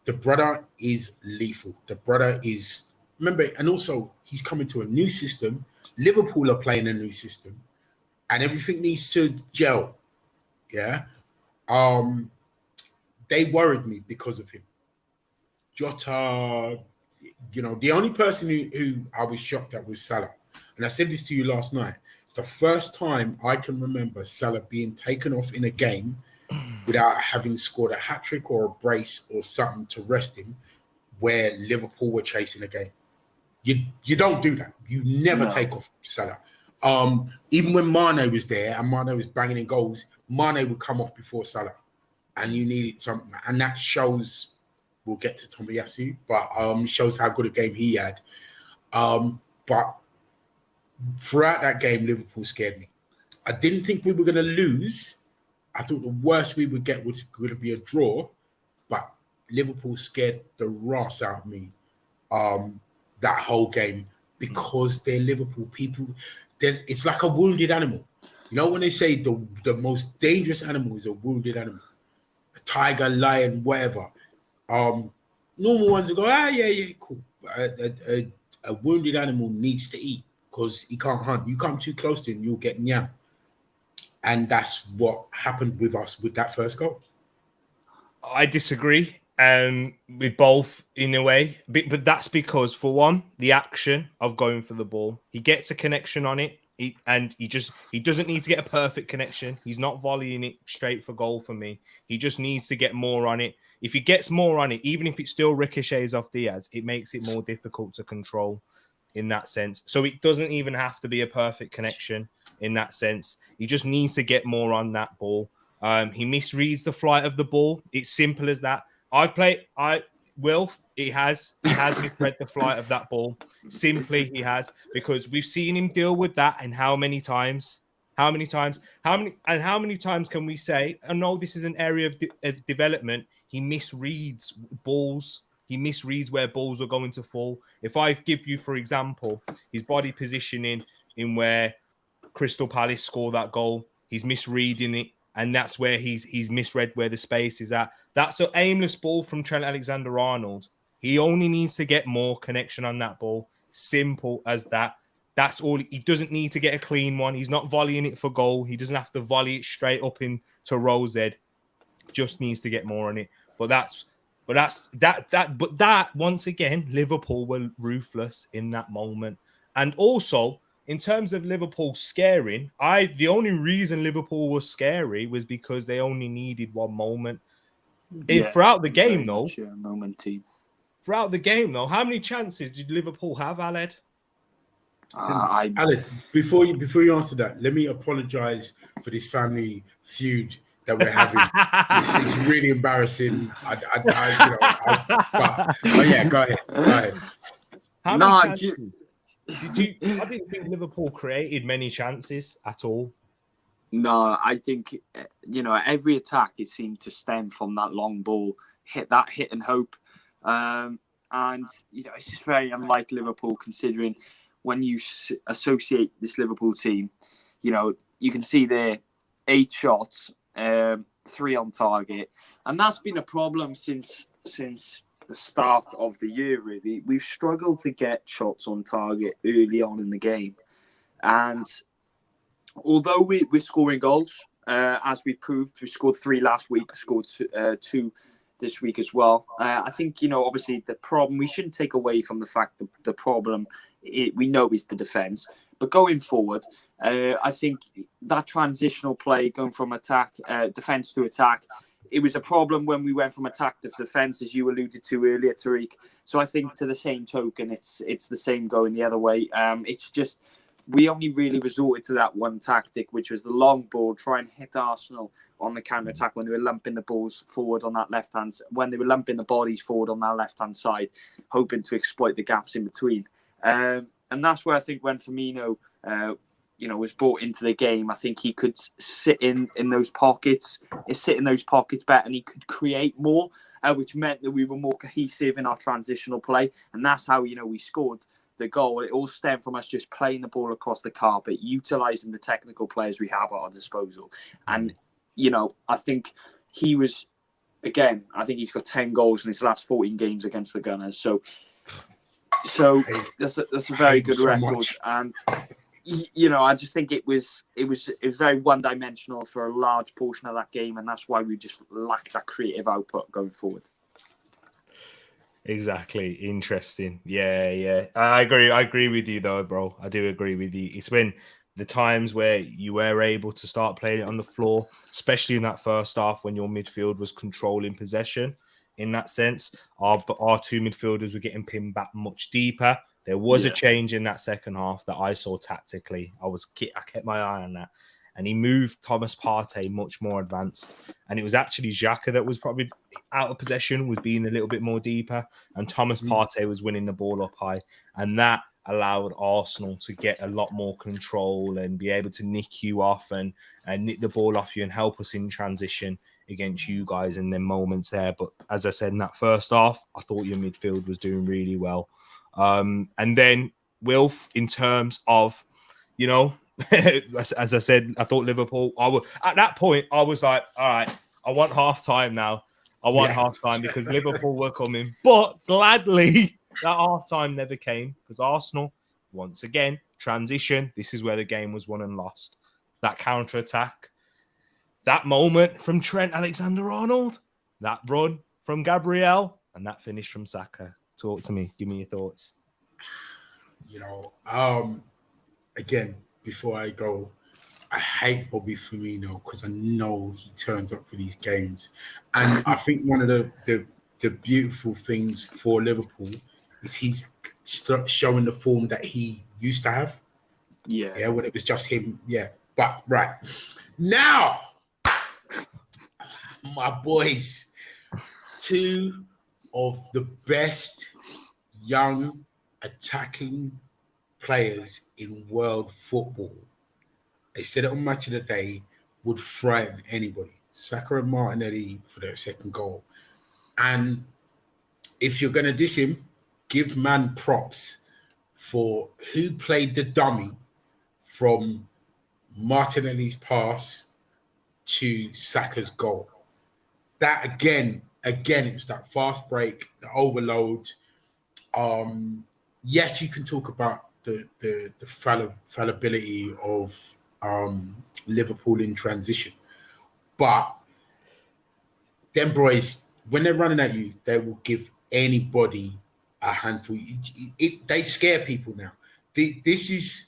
The brother is lethal. The brother is, remember, and also he's coming to a new system. Liverpool are playing a new system. And everything needs to gel. Yeah. They worried me because of him. Jota, the only person who I was shocked at was Salah. And I said this to you last night. It's the first time I can remember Salah being taken off in a game without having scored a hat-trick or a brace or something to rest him where Liverpool were chasing a game. You don't do that. You never take off Salah. Even when Mane was there and Mane was banging in goals, Mane would come off before Salah, and you needed something, and that shows. We'll get to Tomiyasu, but shows how good a game he had. But throughout that game, Liverpool scared me. I didn't think we were going to lose. I thought the worst we would get was going to be a draw, but Liverpool scared the Ross out of me that whole game because they're Liverpool people. It's like a wounded animal. You know when they say the most dangerous animal is a wounded animal, a tiger, lion, whatever. Normal ones will go, yeah, cool. A wounded animal needs to eat. because he can't hunt. You come too close to him, you'll get nyam. And that's what happened with us with that first goal. I disagree with both in a way, but that's because, for one, the action of going for the ball, he gets a connection on it, he doesn't need to get a perfect connection. He's not volleying it straight for goal for me. He just needs to get more on it. If he gets more on it, even if it still ricochets off Diaz, it makes it more difficult to control in that sense. So it doesn't even have to be a perfect connection in that sense. He just needs to get more on that ball. He misreads the flight of the ball. It's simple as that. He has misread the flight of that ball. Simply, he has, because we've seen him deal with that. And how many times can we say, oh no, this is an area of development. He misreads balls. He misreads where balls are going to fall. If I give you, for example, his body positioning in where Crystal Palace score that goal, he's misreading it. And that's where he's misread where the space is at. That's an aimless ball from Trent Alexander-Arnold. He only needs to get more connection on that ball. Simple as that. That's all. He doesn't need to get a clean one. He's not volleying it for goal. He doesn't have to volley it straight up into row Z. Just needs to get more on it. But that once again, Liverpool were ruthless in that moment. And also, in terms of Liverpool scaring, the only reason Liverpool was scary was because they only needed one moment. Throughout the game, though, throughout the game, though, how many chances did Liverpool have, Aled? Aled, before you answer that, let me apologise for this family feud that we're having. It's really embarrassing. But yeah, go ahead. How many chances? I didn't think Liverpool created many chances at all. No, I think, every attack, it seemed to stem from that long ball, hit and hope. And, it's just very unlike Liverpool, considering when you associate this Liverpool team, you can see there 8 shots, 3 on target. And that's been a problem since the start of the year, really. We've struggled to get shots on target early on in the game. And although we're scoring goals, as we proved, we scored 3 last week, scored 2 this week as well. I think, obviously the problem, we shouldn't take away from the fact that the problem, we know, is the defence. But going forward, I think that transitional play, going from defence to attack, it was a problem when we went from attack to defence, as you alluded to earlier, Tereak. So I think, to the same token, it's the same going the other way. It's just, we only really resorted to that one tactic, which was the long ball, try and hit Arsenal on the counter attack when they were lumping the balls forward on that left hand, when they were lumping the bodies forward on that left hand side, hoping to exploit the gaps in between. And that's where I think when Firmino, was brought into the game, I think he could sit in those pockets better, and he could create more, which meant that we were more cohesive in our transitional play. And that's how, we scored the goal. It all stemmed from us just playing the ball across the carpet, utilising the technical players we have at our disposal. And, I think he was, again, I think he's got 10 goals in his last 14 games against the Gunners. So that's a very good record. And I just think it was very one-dimensional for a large portion of that game, and that's why we just lacked that creative output going forward. Exactly. Interesting. Yeah. I agree with you, though, bro. I do agree with you. It's when the times where you were able to start playing it on the floor, especially in that first half when your midfield was controlling possession. In that sense, our 2 midfielders were getting pinned back much deeper. There was a change in that second half that I saw tactically. I kept my eye on that. And he moved Thomas Partey much more advanced. And it was actually Xhaka that was probably out of possession, was being a little bit more deeper. And Thomas Partey was winning the ball up high. And that allowed Arsenal to get a lot more control and be able to nick you off and nick the ball off you and help us in transition against you guys in them moments there. But as I said, in that first half, I thought your midfield was doing really well. And then, Wilf, in terms of, as I said, I thought Liverpool, at that point, I was like, all right, I want half time now. I want half time because Liverpool were coming. But gladly, that half time never came because Arsenal once again, transition. This is where the game was won and lost. That counter-attack, that moment from Trent Alexander-Arnold, that run from Gabriel, and that finish from Saka. Talk to me. Give me your thoughts. Again, before I go, I hate Bobby Firmino because I know he turns up for these games. And I think one of the beautiful things for Liverpool is he's showing the form that he used to have. Yeah, when it was just him. Yeah. But right. Now, my boys, two of the best young attacking players in world football. They said it on Match of the Day, would frighten anybody. Saka and Martinelli for their second goal. And if you're going to diss him, give man props for who played the dummy from Martinelli's pass to Saka's goal. That again, it was that fast break, the overload. Yes, you can talk about the fallibility of Liverpool in transition, but them boys, when they're running at you, they will give anybody a handful. They scare people now. This is,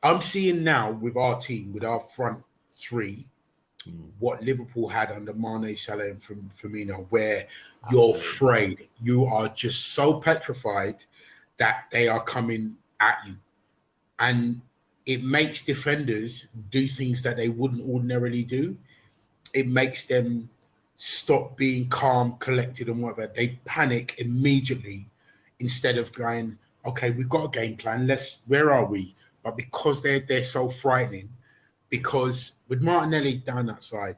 I'm seeing now with our team, with our front three, what Liverpool had under Mane, Salah, and Firmino, where you're afraid. You are just so petrified that they are coming at you. And it makes defenders do things that they wouldn't ordinarily do. It makes them stop being calm, collected, and whatever. They panic immediately instead of going, okay, we've got a game plan. Where are we? But because they're so frightening, because with Martinelli down that side,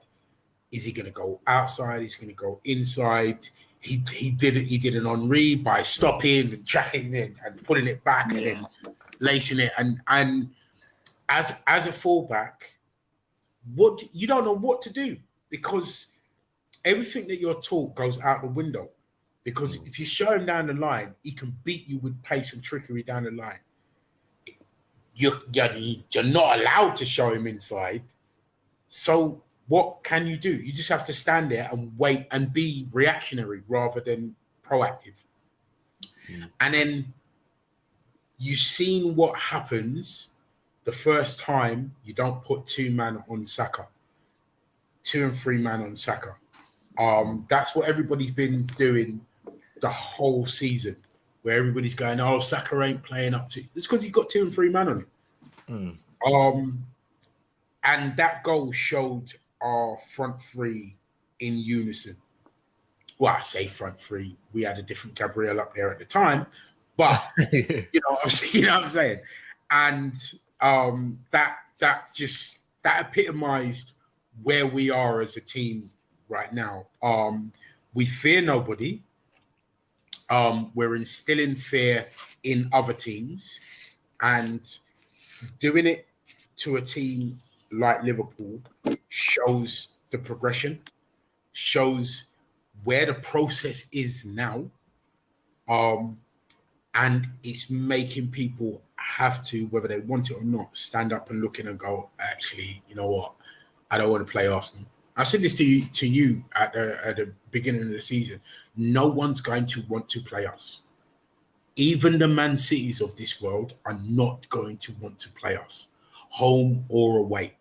is he going to go outside? Is he going to go inside? He did an Henry by stopping and tracking it and putting it back and then lacing it. And as a fullback, you don't know what to do, because everything that you're taught goes out the window. Because if you show him down the line, he can beat you with pace and trickery down the line. You're not allowed to show him inside. So what can you do? You just have to stand there and wait and be reactionary rather than proactive. And then you've seen what happens the first time you don't put 2 man on Saka. 2 and 3 man on Saka. That's what everybody's been doing the whole season, where everybody's going, oh, Saka ain't playing up to... It's because he's got 2 and 3 man on him. And that goal showed our front three in unison. Well, I say front three. We had a different Gabriel up there at the time, but you know what I'm saying. And that epitomized where we are as a team right now. We fear nobody. We're instilling fear in other teams, and doing it to a team like Liverpool shows the progression, shows where the process is now, and it's making people have to, whether they want it or not, stand up and look in and go, actually, you know what, I don't want to play Arsenal. I said this to you at the beginning of the season. No one's going to want to play us. Even the Man Cities of this world are not going to want to play us, home or away.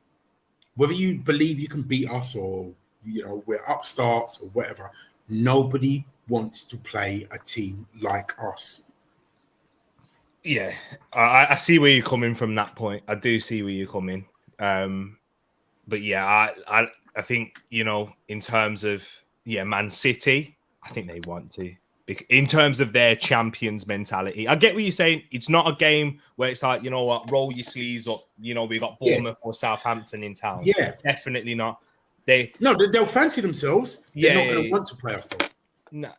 Whether you believe you can beat us or, you know, we're upstarts or whatever, nobody wants to play a team like us. Yeah, I see where you're coming from that point. I do see where you're coming. But yeah, I think, you know, in terms of, Man City, I think they want to. In terms of their champions mentality, I get what you're saying. It's not a game where it's like, you know what, roll your sleeves up. You know, we got Bournemouth or Southampton in town. Yeah, definitely not. They'll fancy themselves. They're not going to want to play us though. No,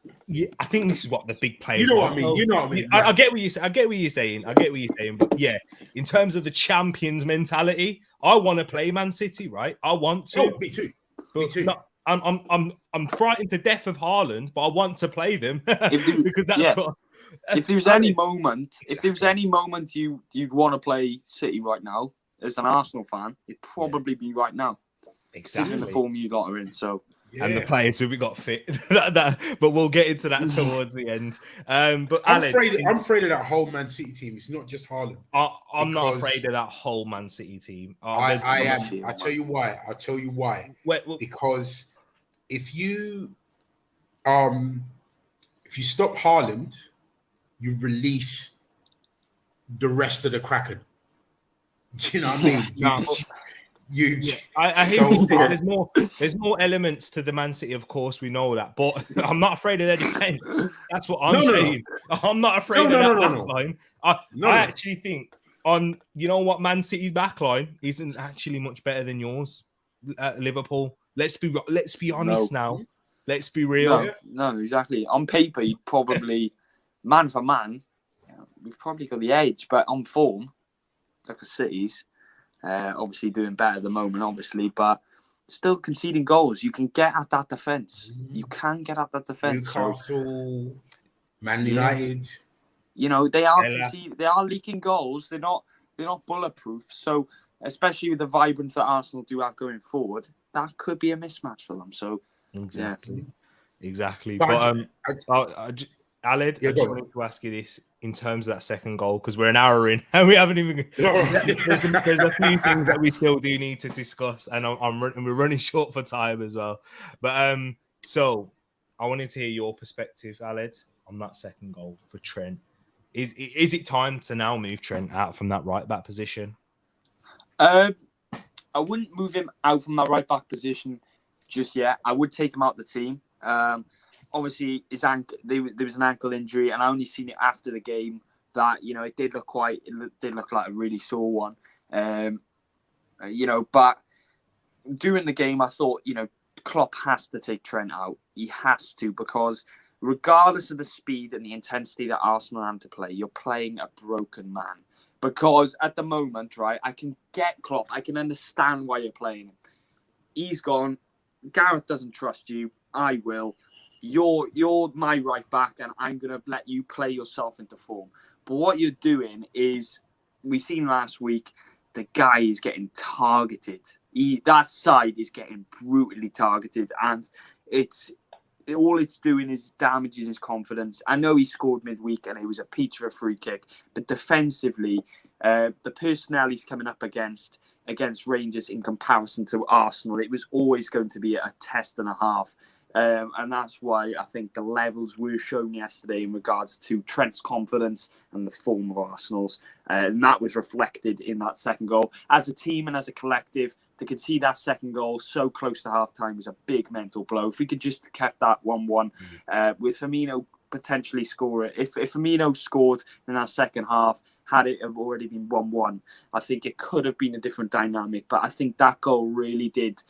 I think this is what the big players. You know what I mean. You know what I mean. I get what you say. I get what you're saying. But yeah, in terms of the champions mentality, I want to play Man City, right? I want to. Oh, me too. Me too. I'm frightened to death of Haaland, but I want to play them because that's what If there was any moment, you'd want to play City right now, as an Arsenal fan, it'd probably be right now. Exactly. In the form you lot are in, so. And the players who we got fit, but we'll get into that towards the end. But I'm afraid of that whole Man City team. It's not just Haaland. I'm not afraid of that whole Man City team. I am. I'll tell you why. Because if you stop Haaland, you release the rest of the Kraken. Do you know what I mean? I hear there's more elements to the Man City, of course, we know that, but I'm not afraid of their defense. That's what I'm saying. No. I'm not afraid of that backline. I actually think Man City's backline isn't actually much better than yours, Liverpool. Let's be honest now. Let's be real. No, exactly. On paper, you probably man for man, we've probably got the edge, but on form, like a City's. Obviously doing better at the moment, obviously, but still conceding goals. You can get at that defence. Newcastle, Man United. They are leaking goals. They're not bulletproof. So especially with the vibrance that Arsenal do have going forward, that could be a mismatch for them. So exactly. But Aled, I just wanted to ask you this in terms of that second goal, because we're an hour in and we haven't even. There's a few things that we still do need to discuss, and we're running short for time as well. But so I wanted to hear your perspective, Aled, on that second goal for Trent. Is it time to now move Trent out from that right back position? I wouldn't move him out from that right back position just yet. I would take him out the team. Obviously, there was an ankle injury, and I only seen it after the game that it did look like a really sore one. But during the game, I thought Klopp has to take Trent out. He has to, because regardless of the speed and the intensity that Arsenal have to play, you're playing a broken man. Because at the moment, right, I can get Klopp. I can understand why you're playing him. He's gone. Gareth doesn't trust you. I will. You're my right back, and I'm going to let you play yourself into form. But what you're doing is, we seen last week, the guy is getting targeted. That side is getting brutally targeted, and all it's doing is damaging his confidence. I know he scored midweek, and it was a peach of a free kick, but defensively, the personnel he's coming up against Rangers in comparison to Arsenal, it was always going to be a test and a half. And that's why I think the levels were shown yesterday in regards to Trent's confidence and the form of Arsenal's. And that was reflected in that second goal. As a team and as a collective, to concede that second goal so close to half-time was a big mental blow. If we could just kept that 1-1 with Firmino potentially score it. If Firmino scored in that second half, had it have already been 1-1, I think it could have been a different dynamic. But I think that goal really did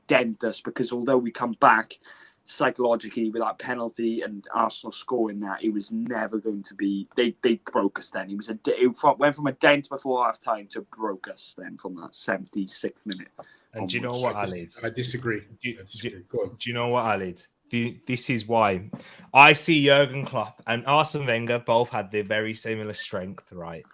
dent us, because although we come back psychologically with that penalty and Arsenal scoring that, it was never going to be. They broke us then. It went from a dent before half time to broke us then from that 76th minute. And do you know what, Alid? I disagree. Do you know what, Alid? This is why I see Jurgen Klopp and Arsene Wenger both had their very similar strength, right?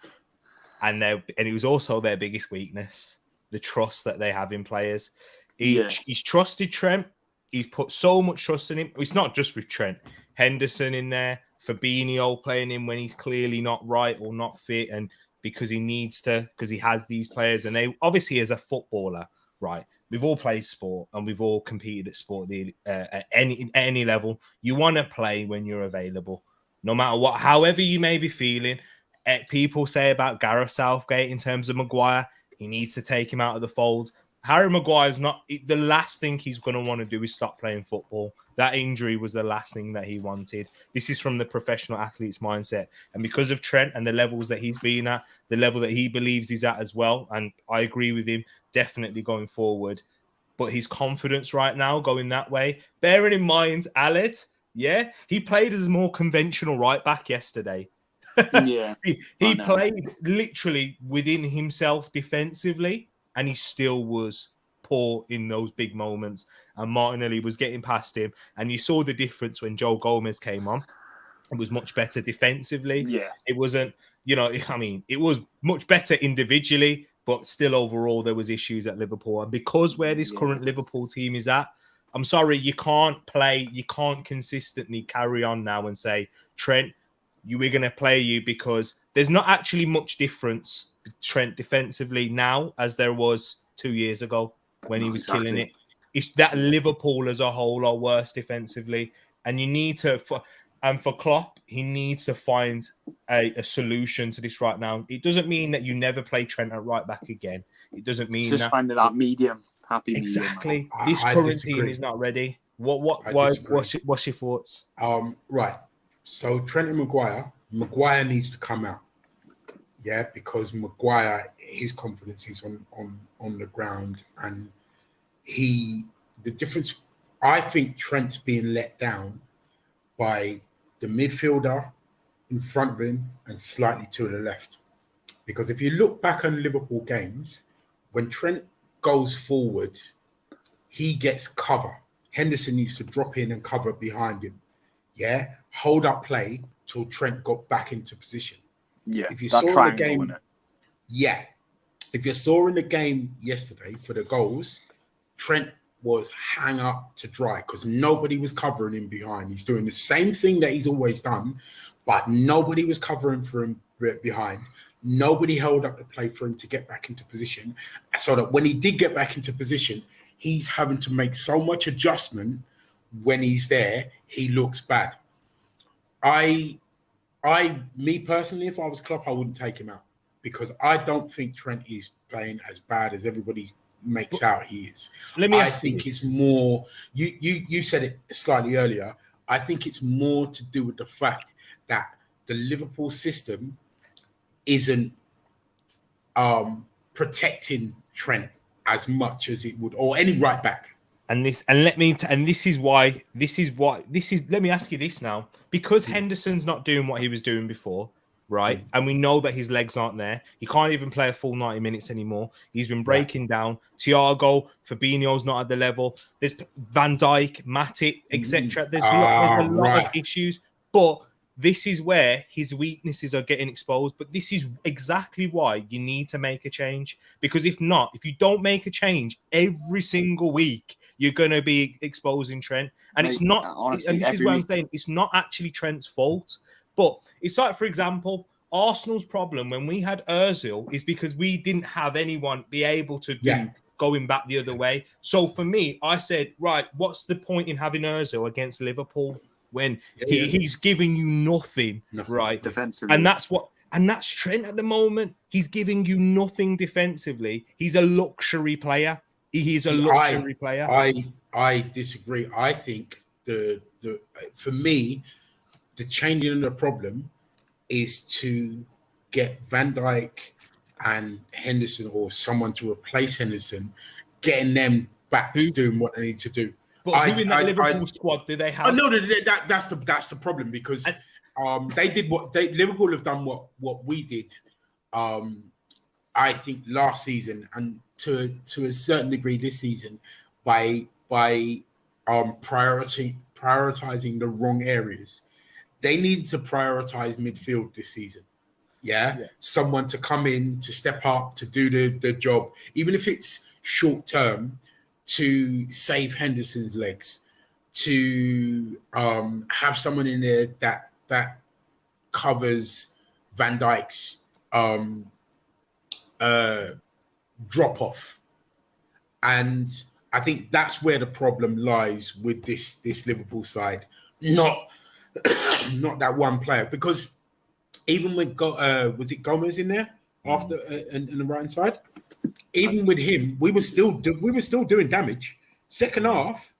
And it was also their biggest weakness, the trust that they have in players. He's trusted Trent. He's put so much trust in him. It's not just with Trent. Henderson in there, Fabinho playing him when he's clearly not right or not fit, and because he needs to, because he has these players. And they obviously, as a footballer, right, we've all played sport and we've all competed at sport at any level. You want to play when you're available, no matter what, however you may be feeling. People say about Gareth Southgate in terms of Maguire, he needs to take him out of the fold. Harry Maguire's not, the last thing he's going to want to do is stop playing football. That injury was the last thing that he wanted. This is from the professional athlete's mindset. And because of Trent and the levels that he's been at, the level that he believes he's at as well, and I agree with him, definitely going forward. But his confidence right now going that way, bearing in mind, Aled, he played as a more conventional right back yesterday. Yeah, he played literally within himself defensively, and he still was poor in those big moments. And Martinelli was getting past him. And you saw the difference when Joe Gomez came on. It was much better defensively. Yeah. It wasn't, I mean, it was much better individually, but still overall there was issues at Liverpool. And because where this current Liverpool team is at, I'm sorry, you can't consistently carry on now and say, Trent, we're going to play you, because there's not actually much difference, Trent, defensively now as there was 2 years ago when he was killing it. It's that Liverpool as a whole are worse defensively. And you need to... And for Klopp, he needs to find a solution to this right now. It doesn't mean that you never play Trent at right back again. It doesn't mean just finding that medium, happy exactly. medium. This current team is not ready. What's your thoughts? Right. So Trent and Maguire needs to come out. Yeah, because Maguire, his confidence is on the ground, and the difference. I think Trent's being let down by the midfielder in front of him and slightly to the left. Because if you look back on Liverpool games, when Trent goes forward, he gets cover. Henderson used to drop in and cover behind him. Yeah, hold up play till Trent got back into position. Yeah, if you saw in the game, if you saw in the game yesterday for the goals, Trent was hang up to dry because nobody was covering him behind. He's doing the same thing that he's always done, but nobody was covering for him behind. Nobody held up the play for him to get back into position, so that when he did get back into position, he's having to make so much adjustment. When he's there, he looks bad. Me personally, if I was Klopp, I wouldn't take him out, because I don't think Trent is playing as bad as everybody makes out he is. I think it's more, you said it slightly earlier, I think it's more to do with the fact that the Liverpool system isn't protecting Trent as much as it would, or any right back. Let me ask you this now, because Henderson's not doing what he was doing before, right? And we know that his legs aren't there. He can't even play a full 90 minutes anymore. He's been breaking down. Thiago, Fabinho's not at the level. There's Van Dijk, Matip, etc. There's a lot of issues, but this is where his weaknesses are getting exposed. But this is exactly why you need to make a change, because if you don't make a change every single week, you're going to be exposing Trent. And it's not, honestly, and this is what I'm saying, it's not actually Trent's fault. But it's like, for example, Arsenal's problem when we had Ozil is because we didn't have anyone be able to do going back the other way. So for me, I said, right, what's the point in having Ozil against Liverpool when he's giving you nothing, right? Defensively. And that's Trent at the moment. He's giving you nothing defensively. He's a luxury player. He's a luxury player. I disagree. I think for me, the changing of the problem is to get Van Dijk and Henderson, or someone to replace Henderson, getting them back to doing what they need to do. But who in that Liverpool squad do they have? I know that's the problem, because they did Liverpool have done what we did. I think last season, and to a certain degree this season, by prioritizing the wrong areas. They needed to prioritize midfield this season. Yeah? Someone to come in, to step up, to do the job, even if it's short term, to save Henderson's legs, to have someone in there that covers Van Dijk's drop off. And I think that's where the problem lies with this Liverpool side. Not that one player, because even with was it Gomez in there after in the right hand side? Even with him, we were still doing damage. Second half,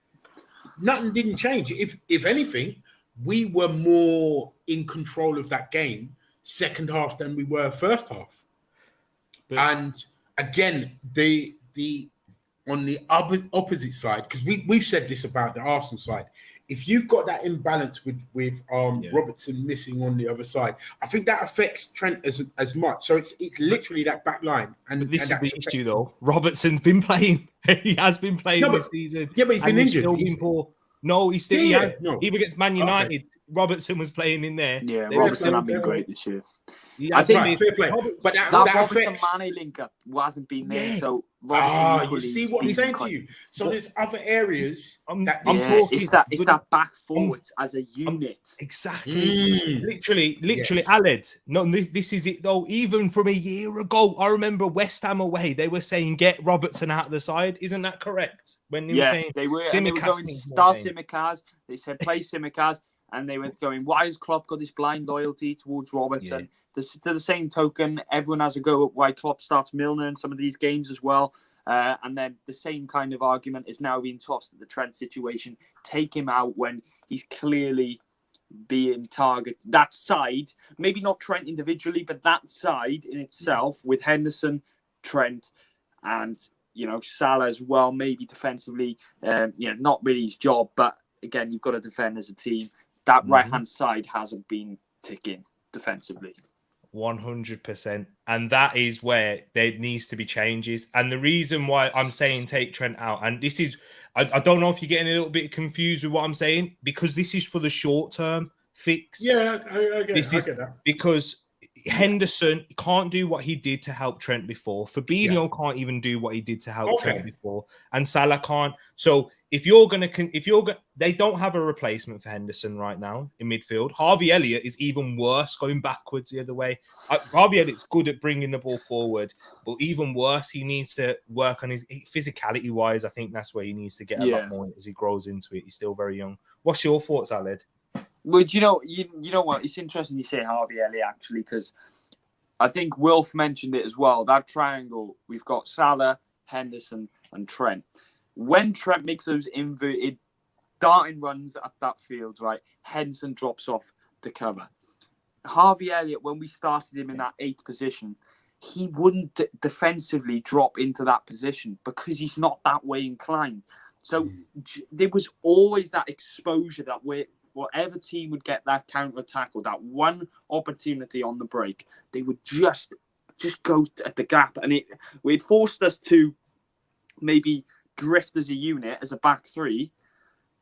nothing didn't change. If anything, we were more in control of that game second half than we were first half. And again, the on the opposite side, because we've said this about the Arsenal side. If you've got that imbalance with Robertson missing on the other side, I think that affects Trent as much. So it's literally that back line. And this is the issue, though. Robertson's been playing. He has been playing this season. Yeah, but he's been injured. He's been poor. No, he's still. Even against Man United, Robertson was playing in there. Yeah, they Robertson has been great this year. I think fair play. But that Robertson Mane link-up hasn't been there, so Robertson you see what I'm saying to you. So there's other areas it's that back forward as a unit. Exactly. Literally, Aled. No, this is it though. Even from a year ago, I remember West Ham away, they were saying get Robertson out of the side. Isn't that correct? When they were saying they were going start Simicaz. They said play Simicaz. And they were going, why has Klopp got this blind loyalty towards Robertson? To the same token, everyone has a go at why Klopp starts Milner in some of these games as well. And then the same kind of argument is now being tossed at the Trent situation. Take him out when he's clearly being targeted. That side, maybe not Trent individually, but that side in itself with Henderson, Trent, and Salah as well, maybe defensively, not really his job, but again, you've got to defend as a team. That right-hand side hasn't been ticking defensively. 100%. And that is where there needs to be changes. And the reason why I'm saying take Trent out, and this is, I don't know if you're getting a little bit confused with what I'm saying, because this is for the short-term fix. Yeah, I get that. Because Henderson can't do what he did to help Trent before. Fabinho can't even do what he did to help Trent before, and Salah can't. So if they don't have a replacement for Henderson right now in midfield. Harvey Elliott is even worse, going backwards the other way. Harvey Elliott's good at bringing the ball forward, but even worse, he needs to work on his physicality wise. I think that's where he needs to get a lot more as he grows into it. He's still very young. What's your thoughts, Aled? Well, you know what? It's interesting you say Harvey Elliott, actually, because I think Wilf mentioned it as well. That triangle, we've got Salah, Henderson, and Trent. When Trent makes those inverted darting runs up that field, right, Henderson drops off to cover. Harvey Elliott, when we started him in that 8th position, he wouldn't defensively drop into that position because he's not that way inclined. So there was always that exposure that whatever team would get that counter-attack or that one opportunity on the break, they would just go at the gap. And it forced us to maybe drift as a unit, as a back three.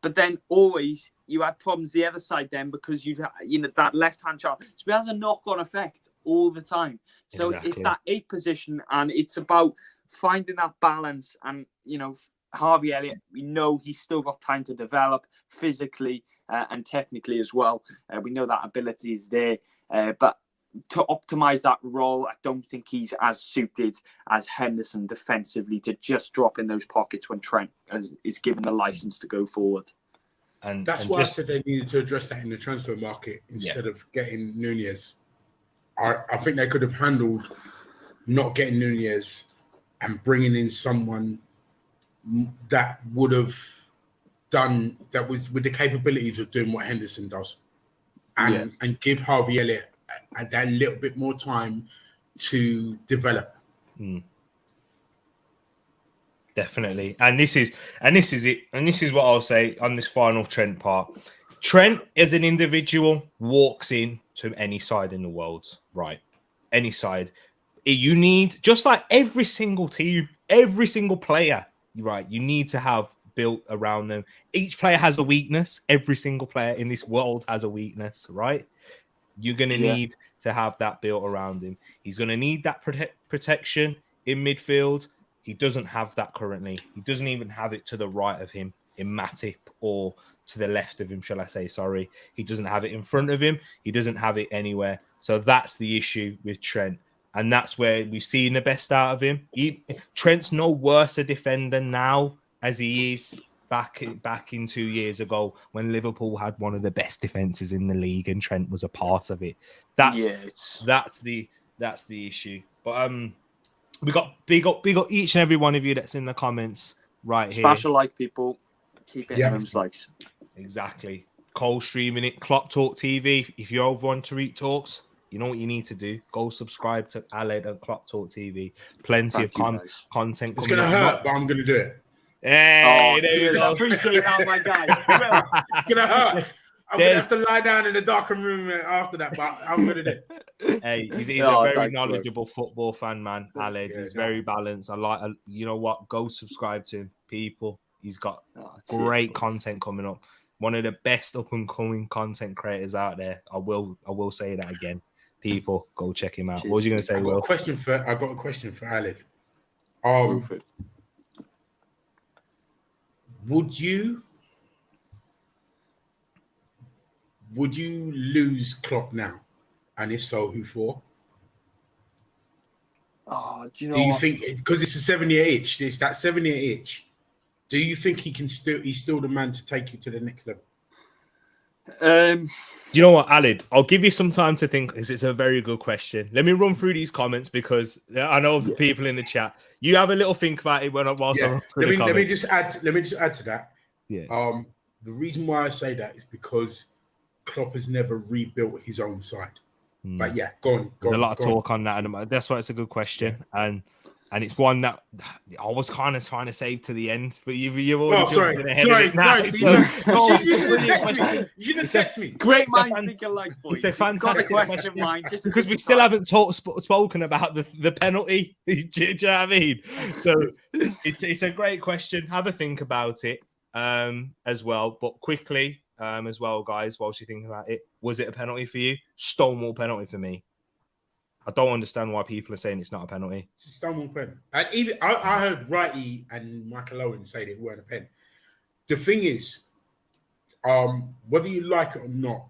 But then always you had problems the other side then because that left-hand chart. So it has a knock-on effect all the time. So It's that 8th position, and it's about finding that balance. And, Harvey Elliott, we know he's still got time to develop physically and technically as well. We know that ability is there. But to optimize that role, I don't think he's as suited as Henderson defensively to just drop in those pockets when Trent is given the license to go forward. And that's why I said they needed to address that in the transfer market instead of getting Nunez. I think they could have handled not getting Nunez and bringing in someone that would have done that was with the capabilities of doing what Henderson does, and give Harvey Elliott that little bit more time to develop. Definitely, and this is it, and this is what I'll say on this final Trent part. Trent, as an individual, walks in to any side in the world, right? Any side. You need, just like every single team, every single player, right? You need to have built around them. Each player has a weakness. Every single player in this world has a weakness, right? You're going to need to have that built around him. He's going to need that protection in midfield. He doesn't have that currently. He doesn't even have it to the right of him in Matip, or to the left of him, shall I say, sorry. He doesn't have it in front of him. He doesn't have it anywhere. So that's the issue with Trent. And that's where we've seen the best out of him. Trent's no worse a defender now as he is back in 2 years ago when Liverpool had one of the best defenses in the league and Trent was a part of it. That's the issue. But we got big up each and every one of you that's in the comments right here. Smash a like, people. Keep it in those likes. Exactly. Cole streaming it. KloppTalkTV. If you're over on Tereak Talks, you know what you need to do. Go subscribe to Aled and KloppTalkTV. Plenty of content. It's going to hurt, but I'm going to do it. Hey, there you go. Appreciate that, my guy. It's going to hurt. I'm going to have to lie down in the darkened room after that, but I'm going to do it. Hey, he's a very knowledgeable football fan, man. Aled, he's very balanced. I like, you know what? Go subscribe to him, people. He's got great content coming up. one of the best up and coming content creators out there. I will say that again. People, go check him out. Cheers. What was you going to say, I got Will? a question for Alec. Would you lose Klopp now? And if so, who for? Oh, do you know Do you what? think, because it's a 7-year itch, it's that 7-year itch, do you think he's still the man to take you to the next level? You know what, Alid? I'll give you some time to think because it's a very good question. Let me run through these comments because I know the people in the chat. You have a little think about it whilst I run through the comments. Let me just add to that. Yeah. The reason why I say that is because Klopp has never rebuilt his own side. But yeah, go on. There's a lot of talk on that, and that's why it's a good question. Yeah. And it's one that I was kind of trying to save to the end, but you've already sorry. You should have texted me. Great minds think alike. It's a fantastic question, mind, because we still haven't spoken about the penalty. Do you know what I mean? So it's a great question. Have a think about it as well, but quickly as well, guys. Whilst you think about it, was it a penalty for you? Stonewall penalty for me. I don't understand why people are saying it's not a penalty. It's a stonewall pen. And even I heard Wrighty and Michael Owen say that it weren't a pen. The thing is, whether you like it or not,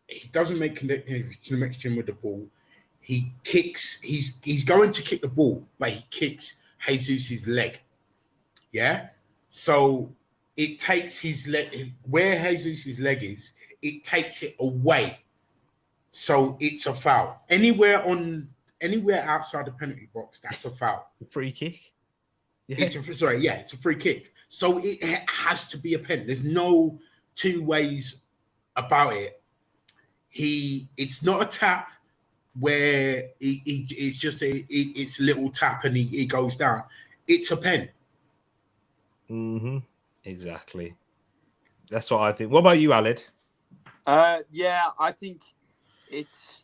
he doesn't make connection with the ball. He kicks. He's going to kick the ball, but he kicks Jesus' leg. Yeah. So it takes his leg where Jesus' leg is. It takes it away. So it's a foul. Anywhere outside the penalty box, that's a foul. A free kick? Yeah. It's a free kick. So it has to be a pen. There's no two ways about it. It's not a tap where it's just it's a little tap and he goes down. It's a pen. Mm-hmm. Exactly. That's what I think. What about you, Alid? Yeah, I think it's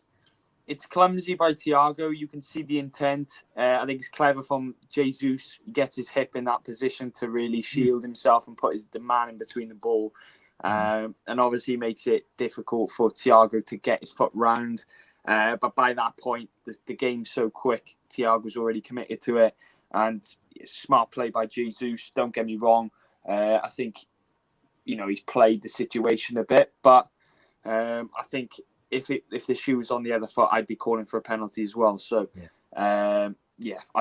clumsy by Thiago. You can see the intent. I think it's clever from Jesus. He gets his hip in that position to really shield himself and put the man in between the ball. And obviously makes it difficult for Thiago to get his foot round. But by that point, the game's so quick. Thiago's already committed to it. And smart play by Jesus. Don't get me wrong. I think, he's played the situation a bit. But I think if the shoe was on the other foot, I'd be calling for a penalty as well. So, I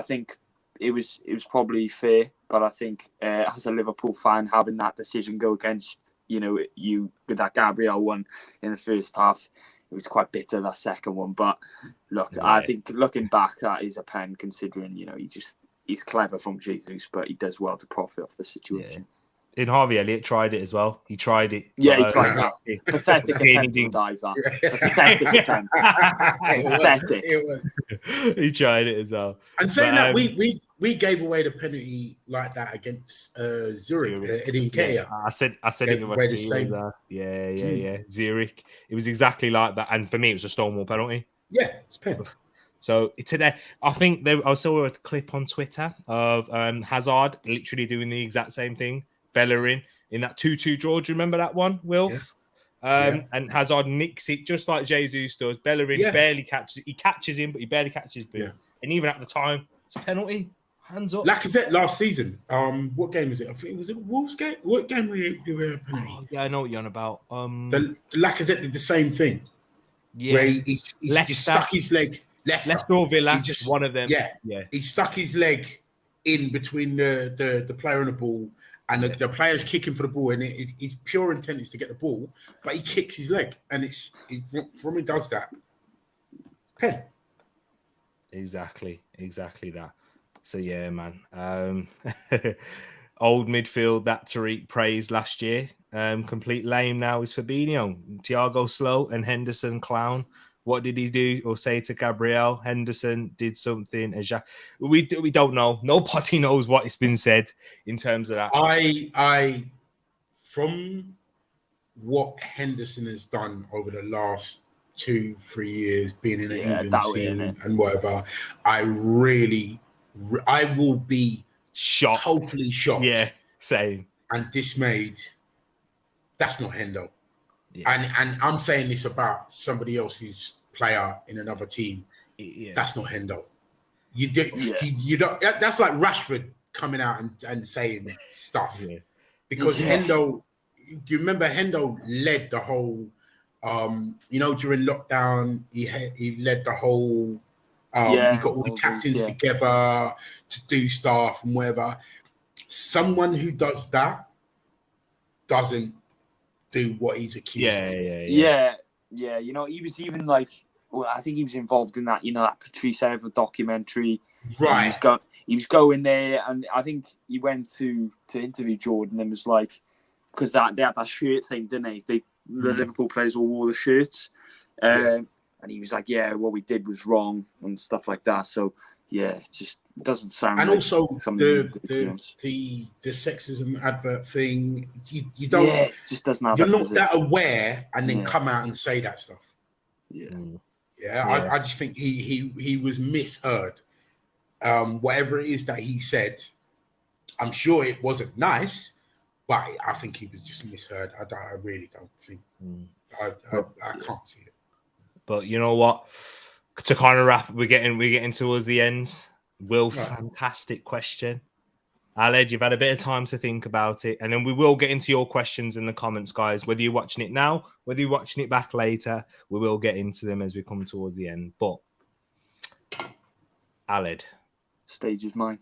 think it was probably fair. But I think as a Liverpool fan, having that decision go against, you with that Gabriel one in the first half, it was quite bitter, that second one. But look, I think looking back, that is a pen, considering, he's clever from Jesus, but he does well to profit off the situation. Yeah. In Harvey Elliott tried it as well. He tried it. Yeah, he tried that. Pathetic attempt to dive that. Pathetic attempt. Pathetic. He tried it as well. And saying that, we gave away the penalty like that against Zurich, Eddie Nketiah. I said it the same. Yeah. Zurich. It was exactly like that. And for me, it was a Stonewall penalty. Yeah, it's pen. So today, I think I saw a clip on Twitter of Hazard literally doing the exact same thing. Bellerin in that 2-2 draw. Do you remember that one, Wilf? Yeah. And Hazard nicks it just like Jesus does. Bellerin barely catches it. He catches him, but he barely catches him. Yeah. And even at the time, it's a penalty. Hands up. Lacazette last season. What game was it? I think was it Wolves game? What game were you a penalty? Oh, yeah, I know what you're on about. The Lacazette did the same thing. Yeah. Where he stuck his leg. Leicester or Villa, one of them. Yeah. He stuck his leg in between the player and the ball. And the player's kicking for the ball, and his pure intent is to get the ball, but he kicks his leg, and from he does that. Pen. Exactly that. So yeah, man. Old midfield that Tereak praised last year. Complete lame now is Fabinho. Thiago slow and Henderson clown. What did he do or say to Gabriel? Henderson did something. We don't know. Nobody knows what has been said in terms of that. I from what Henderson has done over the last 2-3 years, being in the England scene and whatever, I will be shocked, totally shocked. Yeah, same. And dismayed That's not Hendo. Yeah. And I'm saying this about somebody else's player in another team. Yeah. That's not Hendo. You don't. That's like Rashford coming out and saying stuff because Hendo. You remember Hendo led the whole. During lockdown, he led the whole. He got all the captains together to do stuff and whatever. Someone who does that doesn't do what he's accused of. Yeah. You know, he was even like, well, I think he was involved in that, you know, that Patrice Evra documentary. Right. He was going there, and I think he went to interview Jordan and was like, because they had that shirt thing, didn't they? The Liverpool players all wore the shirts. And he was like, yeah, what we did was wrong and stuff like that. So, yeah, it just doesn't sound and like also the sexism advert thing, you don't... Yeah, it just doesn't have... You're not that aware and then come out and say that stuff. I just think he was misheard. Whatever it is that he said, I'm sure it wasn't nice, but I think he was just misheard. I really don't think... I can't see it. But you know what? To kind of wrap, we're getting towards the end. Will's fantastic question. Aled, you've had a bit of time to think about it, and then we will get into your questions in the comments, guys. Whether you're watching it now, whether you're watching it back later, we will get into them as we come towards the end. But Aled, stage is mine.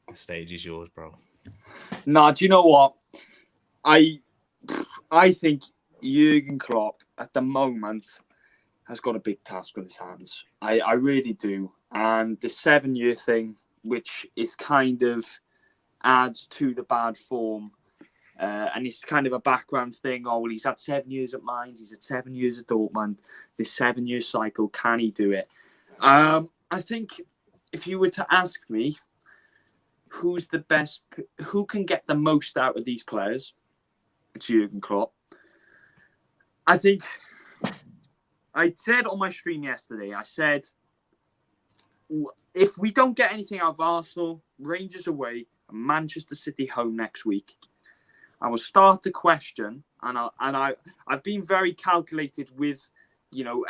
The stage is yours, bro. Nah, do you know what? I think Jurgen Klopp at the moment has got a big task on his hands. I really do. And the 7-year thing, which is kind of adds to the bad form, and it's kind of a background thing. Oh, well, he's had 7 years at Mainz, he's had 7 years at Dortmund. This 7-year cycle, can he do it? I think if you were to ask me who's the best, who can get the most out of these players, it's Jurgen Klopp. I think I said on my stream yesterday, I said, if we don't get anything out of Arsenal, Rangers away, and Manchester City home next week, I will start to question, and I've been very calculated with, you know,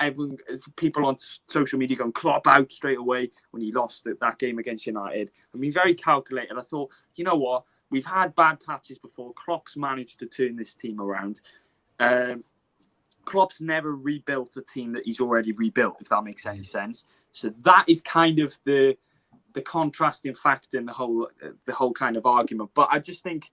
people on social media going Klopp out straight away when he lost that game against United. I've been very calculated. I thought, you know what, we've had bad patches before. Klopp's managed to turn this team around. Klopp's never rebuilt a team that he's already rebuilt, if that makes any sense. So that is kind of the contrasting factor in the whole kind of argument. But I just think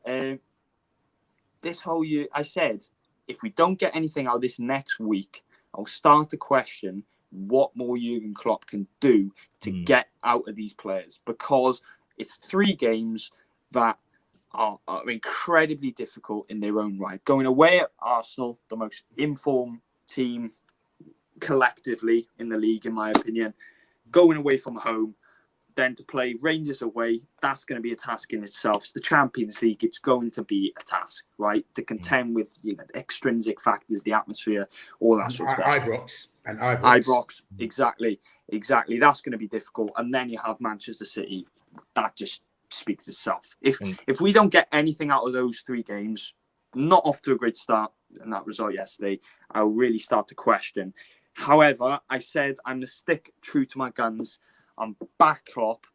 this whole year, I said, if we don't get anything out of this next week, I'll start to question what more Jurgen Klopp can do to get out of these players, because it's 3 games that are incredibly difficult in their own right. Going away at Arsenal, the most informed team collectively in the league, in my opinion. Going away from home, then to play Rangers away, that's going to be a task in itself. It's the Champions League, it's going to be a task, right? To contend with, you know, the extrinsic factors, the atmosphere, all that sort of stuff. Ibrox, exactly. That's going to be difficult. And then you have Manchester City. That just speaks itself. If we don't get anything out of those 3 games, not off to a great start in that result yesterday, I'll really start to question. However, I said I'm going to stick true to my guns. I'm back Klopp,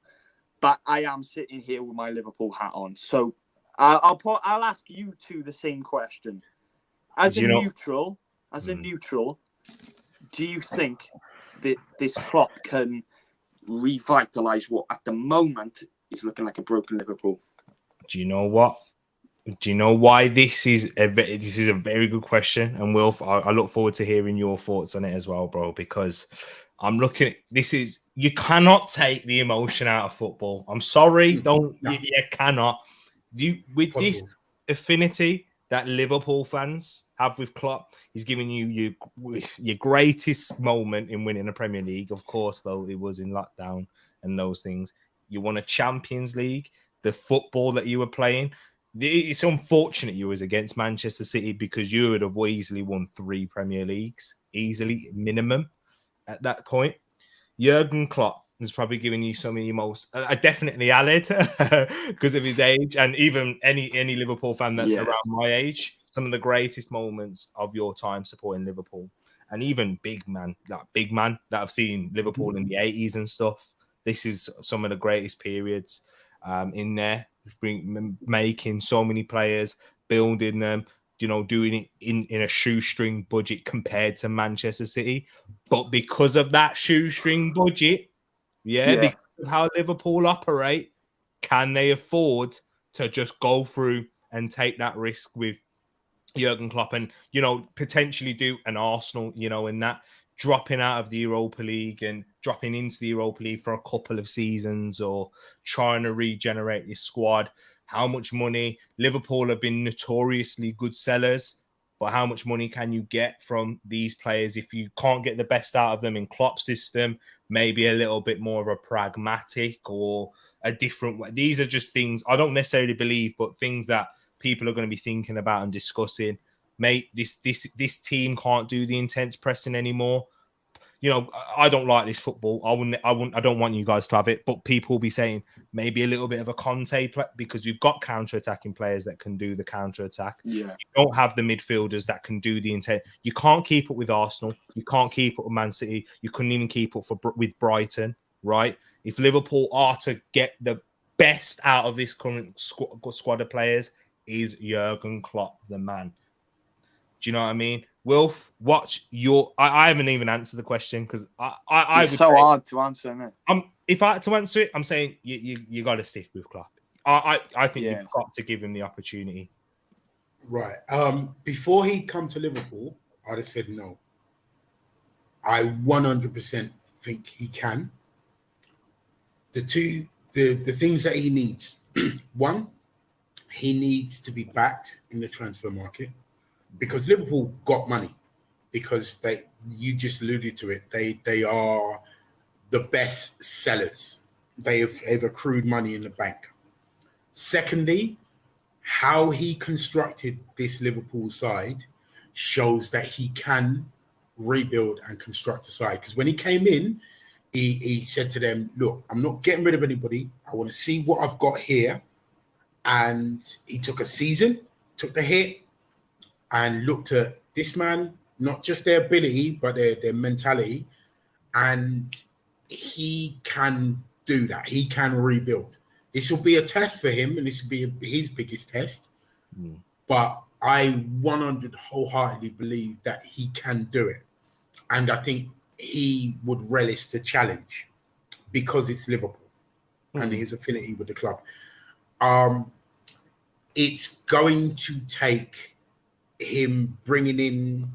but I am sitting here with my Liverpool hat on. So I'll ask you two the same question. As a neutral, do you think that this Klopp can revitalise what at the moment is looking like a broken Liverpool? Do you know what? Do you know why this is a very good question? And Will, I look forward to hearing your thoughts on it as well, bro, because I'm looking at this you cannot take the emotion out of football. I'm sorry, you cannot. This affinity that Liverpool fans have with Klopp, he's giving you your greatest moment in winning a Premier League. Of course, though, it was in lockdown and those things. You won a Champions League, the football that you were playing. It's unfortunate you was against Manchester City because you would have easily won 3 Premier Leagues, easily, minimum, at that point. Jurgen Klopp is probably giving you some of the most... definitely Aled, because of his age, and even any Liverpool fan that's around my age. some of the greatest moments of your time supporting Liverpool, and even big man that I've seen Liverpool in the 80s and stuff. This is some of the greatest periods in there, making so many players, building them, doing it in a shoestring budget compared to Manchester City. But because of that shoestring budget, because of how Liverpool operate, can they afford to just go through and take that risk with Jurgen Klopp and, potentially do an Arsenal, in that dropping out of the Europa League and dropping into the Europa League for a couple of seasons, or trying to regenerate your squad? How much money? Liverpool have been notoriously good sellers, but how much money can you get from these players if you can't get the best out of them in Klopp's system? Maybe a little bit more of a pragmatic or a different way. These are just things I don't necessarily believe, but things that people are going to be thinking about and discussing. Mate, this team can't do the intense pressing anymore. I don't like this football. I don't want you guys to have it, but people will be saying maybe a little bit of a Conte play, because you've got counter-attacking players that can do the counter-attack. Yeah. You don't have the midfielders that can do the intent. You can't keep up with Arsenal. You can't keep up with Man City. You couldn't even keep up with Brighton, right? If Liverpool are to get the best out of this current squad of players, is Jurgen Klopp the man? Do you know what I mean? Wilf, I haven't even answered the question, because I would so say, hard to answer, isn't it? If I had to answer it, I'm saying you got to stick with Klopp. I think you've got to give him the opportunity. Right. Before he'd come to Liverpool, I'd have said no. I 100% think he can. The things that he needs. One, he needs to be backed in the transfer market, because Liverpool got money, because you just alluded to it. They are the best sellers. They've accrued money in the bank. Secondly, how he constructed this Liverpool side shows that he can rebuild and construct a side. Because when he came in, he said to them, look, I'm not getting rid of anybody. I want to see what I've got here. And he took a season, took the hit, and looked at this man, not just their ability, but their mentality. And he can do that. He can rebuild. This will be a test for him, and this will be his biggest test. But I 100 wholeheartedly believe that he can do it. And I think he would relish the challenge, because it's Liverpool and his affinity with the club. It's going to take him bringing in,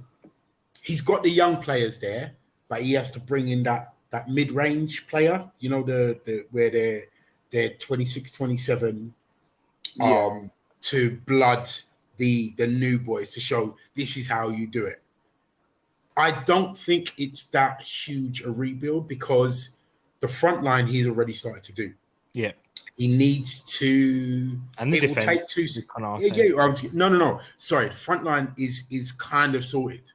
he's got the young players there, but he has to bring in that mid-range player, the where they're 26, 27, to blood the new boys, to show this is how you do it. I don't think it's that huge a rebuild, because the front line he's already started to do. Yeah. He needs to, and the it will take two. No. Sorry, the front line is kind of sorted,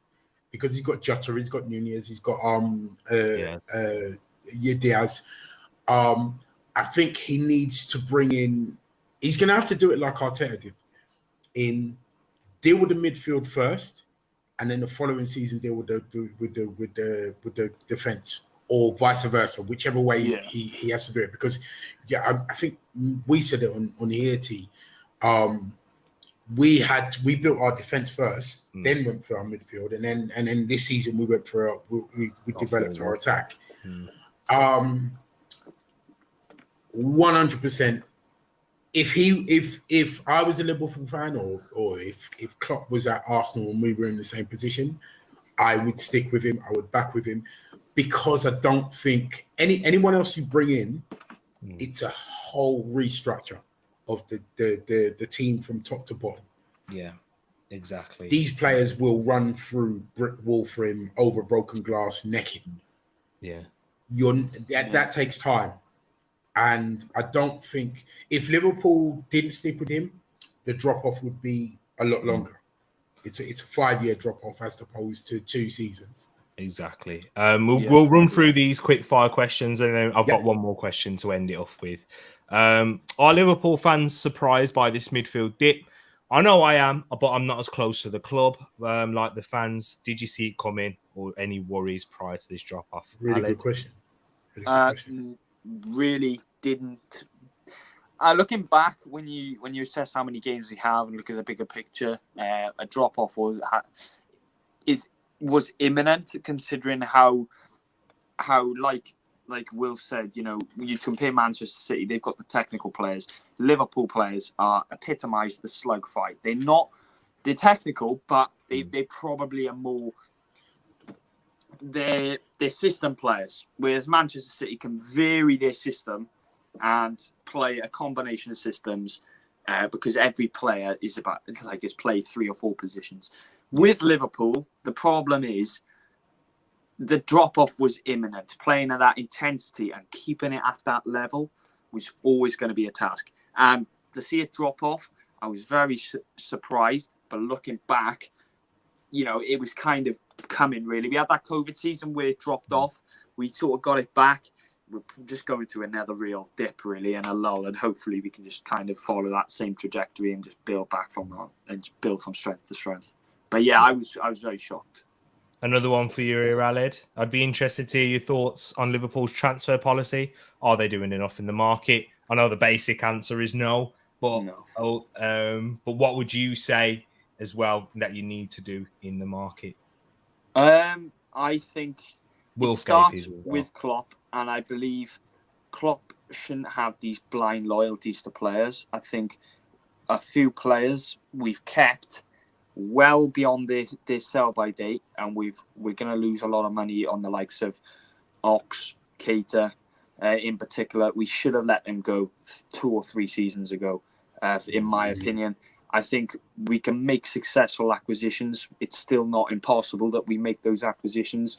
because he's got Jota, he's got Nunez, he's got Diaz. I think he needs to bring in. He's going to have to do it like Arteta did, deal with the midfield first, and then the following season deal with the defense, or vice versa, whichever way he has to do it. Because I think we said it on the EAT. We built our defense first, then went for our midfield, and then this season we went for we developed our attack. 100%. If I was a Liverpool fan, or if Klopp was at Arsenal and we were in the same position, I would stick with him. I would back with him, because I don't think anyone else you bring in, it's a whole restructure of the team from top to bottom. Yeah, exactly. These players will run through brick wall for him, over broken glass, naked. Yeah, that takes time. And I don't think, if Liverpool didn't stick with him, the drop-off would be a lot longer. It's a 5-year drop-off as opposed to 2 seasons. Exactly. We'll run through these quick fire questions, and then I've got one more question to end it off with. Are Liverpool fans surprised by this midfield dip? I know I am, but I'm not as close to the club like the fans. Did you see it coming, or any worries prior to this drop off? Really good question. Really good question. Really didn't. Looking back, when you assess how many games we have and look at the bigger picture, a drop off was imminent, considering how like Will said, when you compare Manchester City, they've got the technical players. Liverpool players are epitomise the slug fight. They're technical, but they probably are more they're system players. Whereas Manchester City can vary their system and play a combination of systems because every player is played 3 or 4 positions. With Liverpool, the problem is the drop-off was imminent. Playing at that intensity and keeping it at that level was always going to be a task. And to see it drop off, I was very surprised. But looking back, it was kind of coming, really. We had that COVID season where it dropped off. We sort of got it back. We're just going through another real dip, really, and a lull. And hopefully we can just kind of follow that same trajectory and just build back from that and just build from strength to strength. But yeah, I was very shocked. Another one for you here, Aled. I'd be interested to hear your thoughts on Liverpool's transfer policy. Are they doing enough in the market? I know the basic answer is no, but no. But what would you say as well that you need to do in the market? I think it starts with Klopp, and I believe Klopp shouldn't have these blind loyalties to players. I think a few players we've kept well beyond their sell-by date, and we're going to lose a lot of money on the likes of Ox, Keita, in particular. We should have let them go 2 or 3 seasons ago, in my opinion. I think we can make successful acquisitions. It's still not impossible that we make those acquisitions.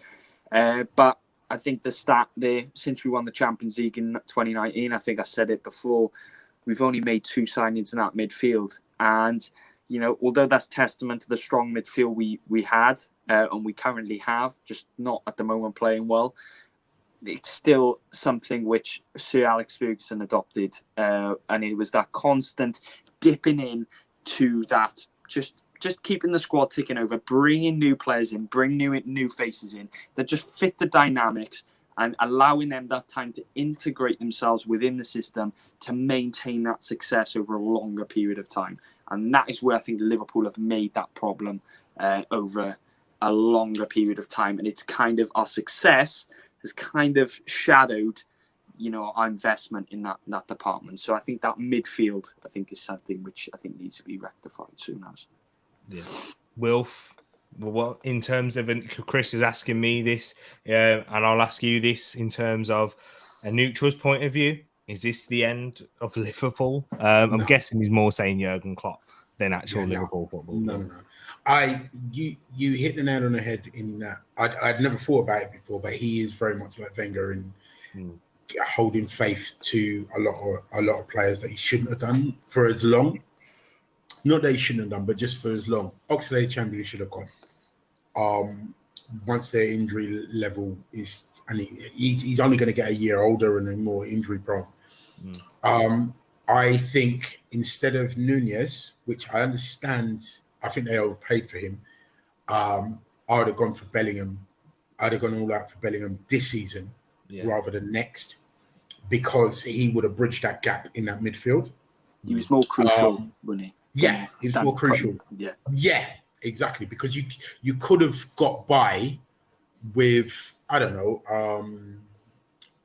But I think the stat there, since we won the Champions League in 2019, I think I said it before, we've only made 2 signings in that midfield. And although that's testament to the strong midfield we had and we currently have, just not at the moment playing well, it's still something which Sir Alex Ferguson adopted. And it was that constant dipping in to that, just keeping the squad ticking over, bringing new players in, bring new faces in that just fit the dynamics and allowing them that time to integrate themselves within the system to maintain that success over a longer period of time. And that is where I think Liverpool have made that problem over a longer period of time. And it's kind of our success has kind of shadowed, our investment in that department. So I think that midfield, is something which I think needs to be rectified soon as. Yeah. Wilf, well, in terms of, Chris is asking me this, and I'll ask you this in terms of a neutral's point of view. Is this the end of Liverpool? I'm guessing he's more saying Jurgen Klopp than actual Liverpool football. No. You hit the nail on the head in that. I'd never thought about it before, but he is very much like Wenger in holding faith to a lot of players that he shouldn't have done for as long. Not that he shouldn't have done, but just for as long. Oxlade Chamberlain should have gone. Once their injury level is, and he's only going to get a year older and more injury prone. I think instead of Nunez, which I understand, I think they overpaid for him. I would have gone for Bellingham. I'd have gone all out for Bellingham this season rather than next, because he would have bridged that gap in that midfield. He was more crucial, wasn't he? Yeah, he was more crucial. Yeah, exactly. Because you could have got by with, I don't know,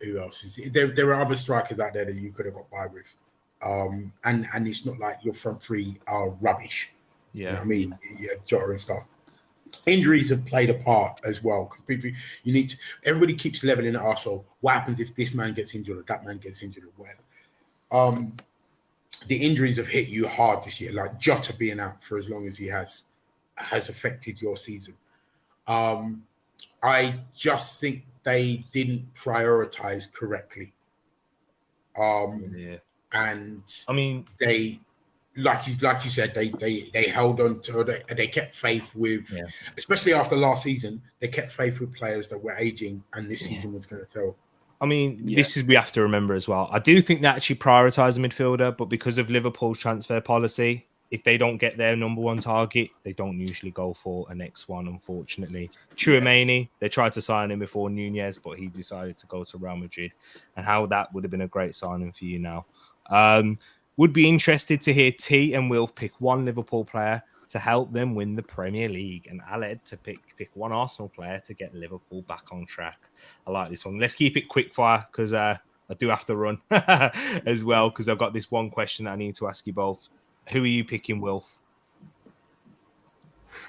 who else is there are other strikers out there that you could have got by with. And it's not like your front three are rubbish. Yeah. You know what I mean? Jota and stuff. Injuries have played a part as well, because everybody keeps leveling at Arsenal. What happens if this man gets injured or that man gets injured or whatever? The injuries have hit you hard this year. Like Jota being out for as long as he has affected your season. I just think they didn't prioritize correctly. And I mean, they, like you said, they held on to, they kept faith with, especially after last season, they kept faith with players that were aging, and this season was going to tell. I mean, this is, we have to remember as well. I do think they actually prioritise the midfielder, but because of Liverpool's transfer policy, if they don't get their number one target, they don't usually go for a next one, unfortunately. Tchouaméni, they tried to sign him before Nunez, but he decided to go to Real Madrid. And how that would have been a great signing for you now. Would be interested to hear T and Wilf pick one Liverpool player to help them win the Premier League, and Aled to pick one Arsenal player to get Liverpool back on track. I like this one. Let's keep it quick fire because I do have to run as well because I've got this one question that I need to ask you both. Who are you picking, Wilf?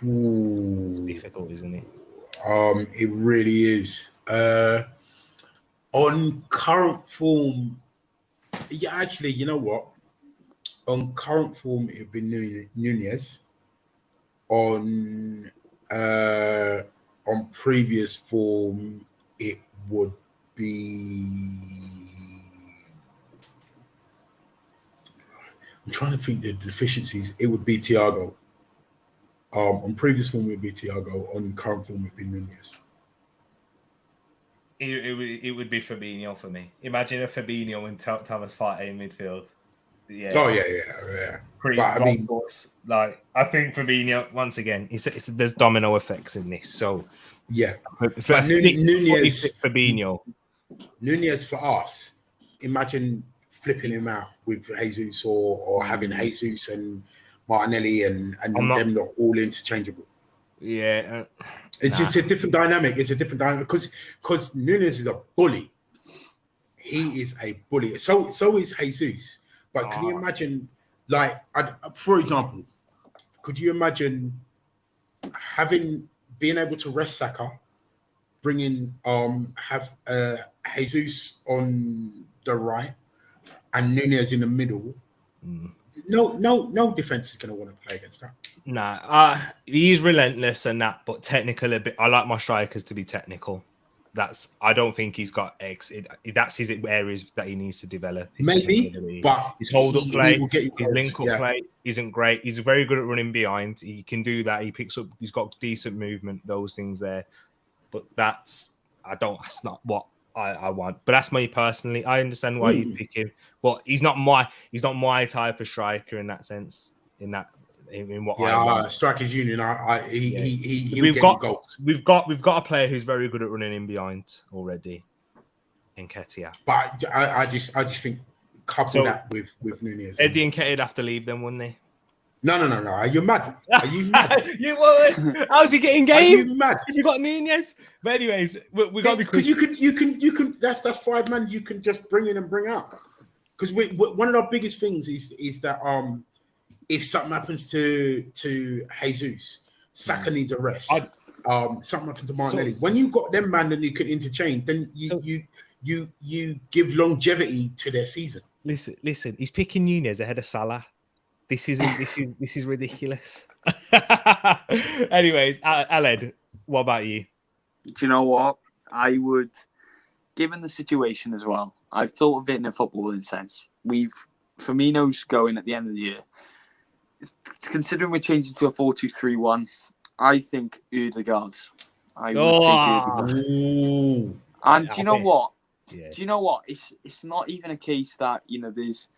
Ooh. It's difficult, isn't it? It really is. On current form, yeah, actually, you know what? On current form, it'd be Nunez. On previous form, it would be. I'm trying to think the deficiencies. It would be Thiago. On previous form, it would be Thiago. On current form, it would be Nunez. It would be Fabinho for me. Imagine a Fabinho and Thomas Partey in midfield. Yeah. Oh yeah. Pretty but, I mean, like I think Fabinho once again, there's domino effects in this. So yeah, but Nunez, Fabinho, Nunez for us. Imagine flipping him out with Jesus or having Jesus and Martinelli and them not all interchangeable. Yeah, it's a different dynamic. It's a different dynamic because Nunez is a bully. He is a bully. So is Jesus. But can you imagine, like, for example, could you imagine being able to rest Saka, bringing Jesus on the right and Nunez in the middle? No defense is going to want to play against that. Nah, he's relentless and that, but technical a bit. I like my strikers to be technical. I don't think he's got X. That's his areas that he needs to develop. Maybe, but his hold-up play, his link-up play isn't great. He's very good at running behind. He can do that. He picks up. He's got decent movement. Those things there, but that's not what I want. But that's me personally. I understand why you pick him, but he's not my type of striker in that sense. In what I want. Strikers Union. We've got a player who's very good at running in behind already, in Nketiah. But I just think couple that with Nunez. Eddie and Nketiah have to leave them, wouldn't they? No. Are you mad? Are you mad? How's he getting game? Are you mad? If you got Nunez. But anyways, we got to be quick. Because you can. That's 5 men you can just bring in and bring out. Because one of our biggest things is that if something happens to Jesus, Saka needs a rest. Something happens to Martinelli. When you got them man, then you can interchange. Then you give longevity to their season. Listen. He's picking Nunez ahead of Salah. This is ridiculous. Anyways, Aled, what about you? Do you know what? I would, given the situation as well, I've thought of it in a footballing sense. Firmino's going at the end of the year. Considering we're changing to a 4-2-3-1, I think Ødegaard. I would take Ødegaard. And do you know what? Yeah. Do you know what? It's not even a case that there's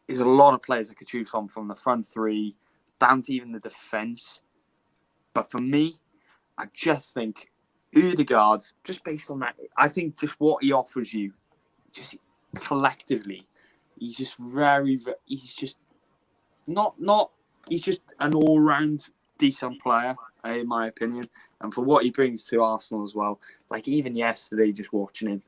a lot of players I could choose from the front three down to even the defense. But for me, I just think Ødegaard, just based on that, I think just what he offers you, just collectively, he's just he's just he's just an all-round decent player, in my opinion. And for what he brings to Arsenal as well, like even yesterday, just watching him,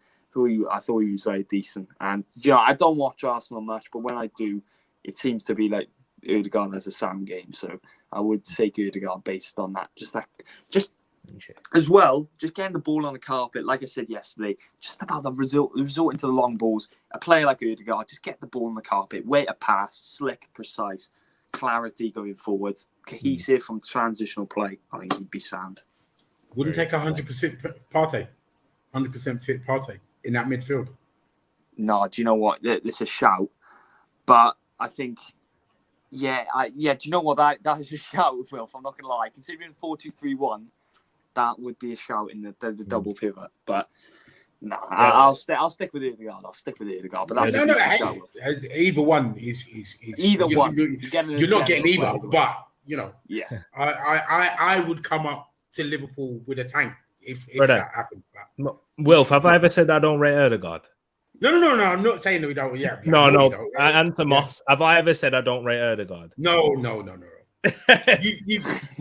I thought he was very decent. And I don't watch Arsenal much, but when I do, it seems to be like Ødegaard has a sound game. So I would take Ødegaard based on that. Just as well, just getting the ball on the carpet, like I said yesterday, just about the resorting to the long balls. A player like Ødegaard, just get the ball on the carpet, wait a pass, slick, precise, clarity going forward, cohesive from transitional play. I think he'd be sound. Wouldn't take 100% Partey, 100% fit Partey in that midfield. No, do you know what? It's a shout, but I think, do you know what? That is a shout as well. If I'm not gonna lie, considering 4-2-3-1. That would be a shout in the double pivot. But No, I'll stick with Odegaard. But that's either one is either one. You're not getting either, but yeah. I would come up to Liverpool with a tank if that happened. Wilf, have I ever said I don't rate Odegaard? No. I'm not saying that we don't. Yeah. No. Answer Moss. Have I ever said I don't rate Odegaard? No.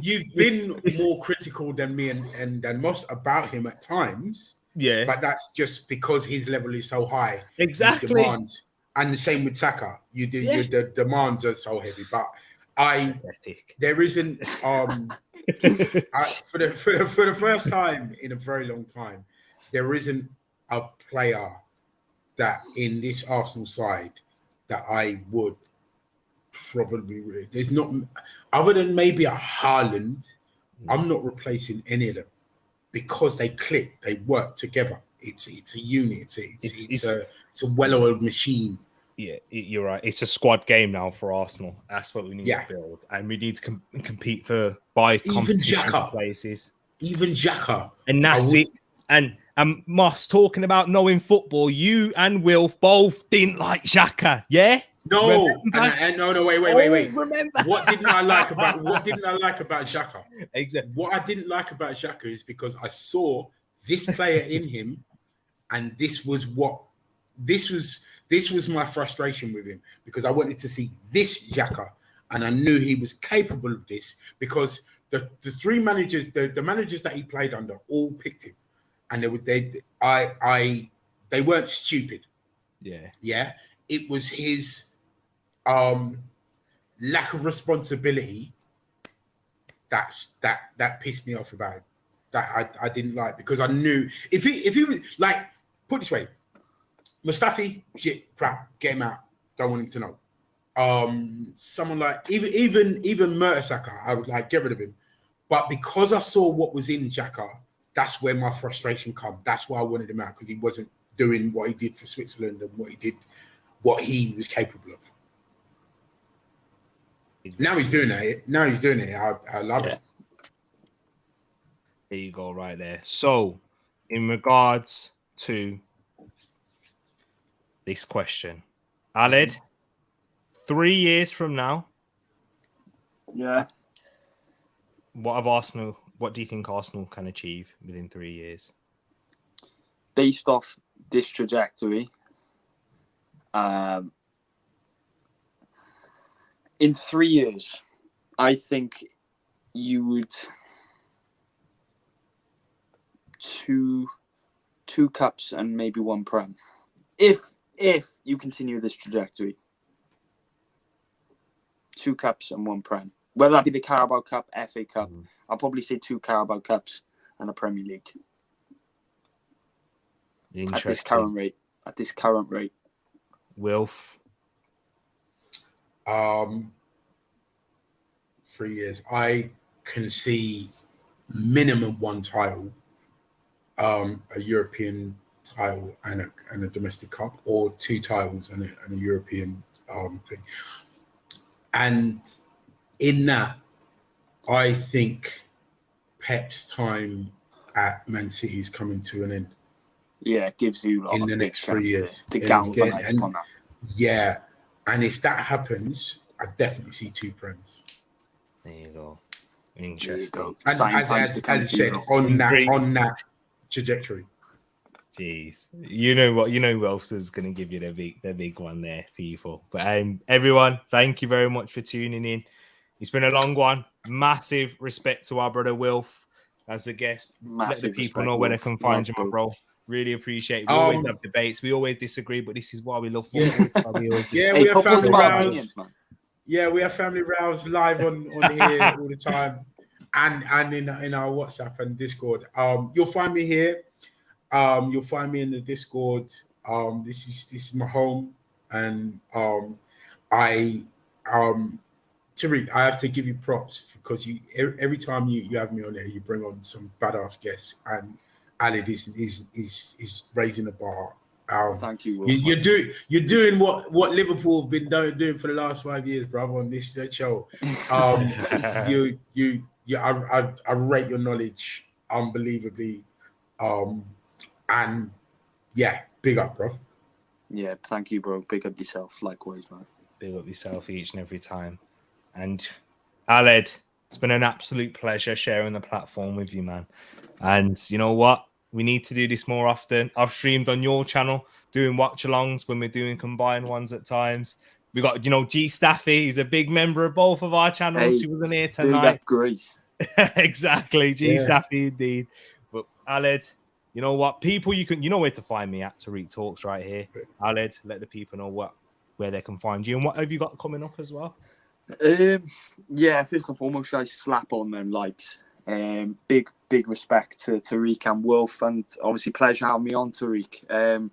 You've been more critical than me and than Moss about him at times. Yeah, but that's just because his level is so high. Exactly. Demands, and the same with Saka. The demands are so heavy. But there isn't for the first time in a very long time, there isn't a player that in this Arsenal side that I would probably. There's not, other than maybe a Haaland. I'm not replacing any of them because they click, they work together. It's a unit. It's a well-oiled machine. Yeah, you're right. It's a squad game now for Arsenal. That's what we need to build, and we need to compete by competition places. Even Xhaka, and that's it. And Moss, talking about knowing football, you and Wilf both didn't like Xhaka, yeah? No, no. Wait. Remember what didn't I like about Xhaka? Exactly. What I didn't like about Xhaka is because I saw this player in him, and this was my frustration with him, because I wanted to see this Xhaka, and I knew he was capable of this because the three managers, the managers that he played under, all picked him, and they weren't stupid. Yeah. It was his lack of responsibility that pissed me off about him. That I didn't like, because I knew if he was like, put it this way, Mustafi, shit, crap, get him out. Don't want him to know. Someone like even Mertesacker, I would like get rid of him. But because I saw what was in Xhaka, that's where my frustration come. That's why I wanted him out, because he wasn't doing what he did for Switzerland and what he was capable of. Now he's doing it. I love it. There you go, right there. So, in regards to this question, Aled, 3 years from now, what do you think Arsenal can achieve within 3 years? Based off this trajectory, in 3 years, I think you would two cups and maybe one prem. If you continue this trajectory, 2 cups and 1 prem. Whether that be the Carabao Cup, FA Cup, I'll probably say 2 Carabao Cups and a Premier League. At this current rate. Wilf? 3 years. I can see minimum 1 title, a European title and a domestic cup, or 2 titles and a European thing. And in that, I think Pep's time at Man City is coming to an end. Yeah, it gives you in the next 3 years to galvanize upon that. Yeah, and if that happens, I definitely see 2 prems. There you go. Interesting. And as I said, on that trajectory. Jeez, you know what? You know who else is going to give you the big one there, people. But everyone, thank you very much for tuning in. It's been a long one. Massive respect to our brother Wilf as a guest. Let the people know where they can find you, my bro. Really appreciate it. We always have debates. We always disagree, but this is why we love football. We have family rows. Yeah, we have family rows live on here all the time, and in our WhatsApp and Discord. You'll find me here. You'll find me in the Discord. This is my home, and Tereak, I have to give you props, because every time you have me on there, you bring on some badass guests, and Alid is raising the bar. Thank you. You're doing what Liverpool have been doing for the last 5 years, brother, on this show. I rate your knowledge unbelievably, and yeah, big up, bro. Yeah, thank you, bro. Big up yourself. Likewise, man. Big up yourself each and every time. And Aled, it's been an absolute pleasure sharing the platform with you, man. And you know what? We need to do this more often. I've streamed on your channel doing watch-alongs when we're doing combined ones at times. We got, G Staffy. He's a big member of both of our channels. Hey, She wasn't here big tonight. up, Grace. Exactly, G Staffy indeed. But Aled, you know what? People, you know where to find me at Tereak Talks right here. Aled, let the people know where they can find you and what have you got coming up as well. Yeah, first and foremost, I slap on them likes. Big respect to Tereak and Wolf, and obviously pleasure having me on, Tereak.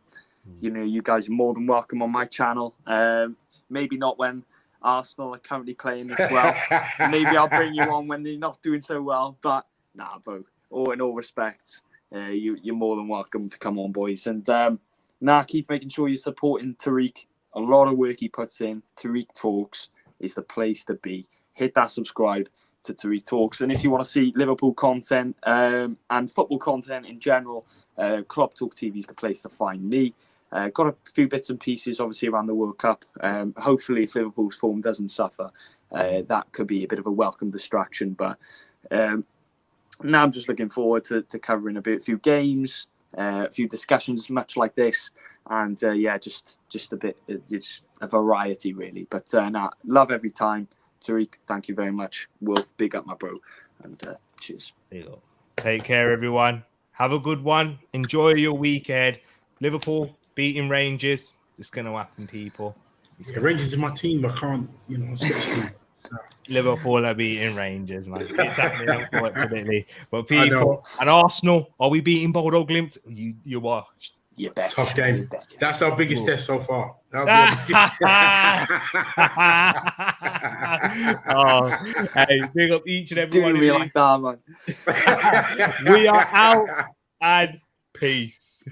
You guys are more than welcome on my channel. Maybe not when Arsenal are currently playing as well. Maybe I'll bring you on when they're not doing so well. But nah, bro. In all respect, you're more than welcome to come on, boys. And keep making sure you're supporting Tereak. A lot of work he puts in. Tereak Talks is the place to be. Hit that subscribe to Tereak Talks. And if you want to see Liverpool content and football content in general, KloppTalkTV is the place to find me. Got a few bits and pieces, obviously, around the World Cup. Hopefully, if Liverpool's form doesn't suffer, that could be a bit of a welcome distraction. But now I'm just looking forward to covering a few games, a few discussions, much like this. And just a bit, just a variety, really. But love every time. Tereak, thank you very much. Wolf, big up, my bro. And cheers. Take care, everyone. Have a good one. Enjoy your weekend. Liverpool beating Rangers. It's going to happen, people. Rangers is my team. I can't, especially. Liverpool are beating Rangers, man. It's happening, unfortunately. But people, and Arsenal, are we beating Bodo Glimt? You are. You bet. Tough game. That's our biggest test so far. Hey, big up each and every one of you. Like that, man. We are out and peace.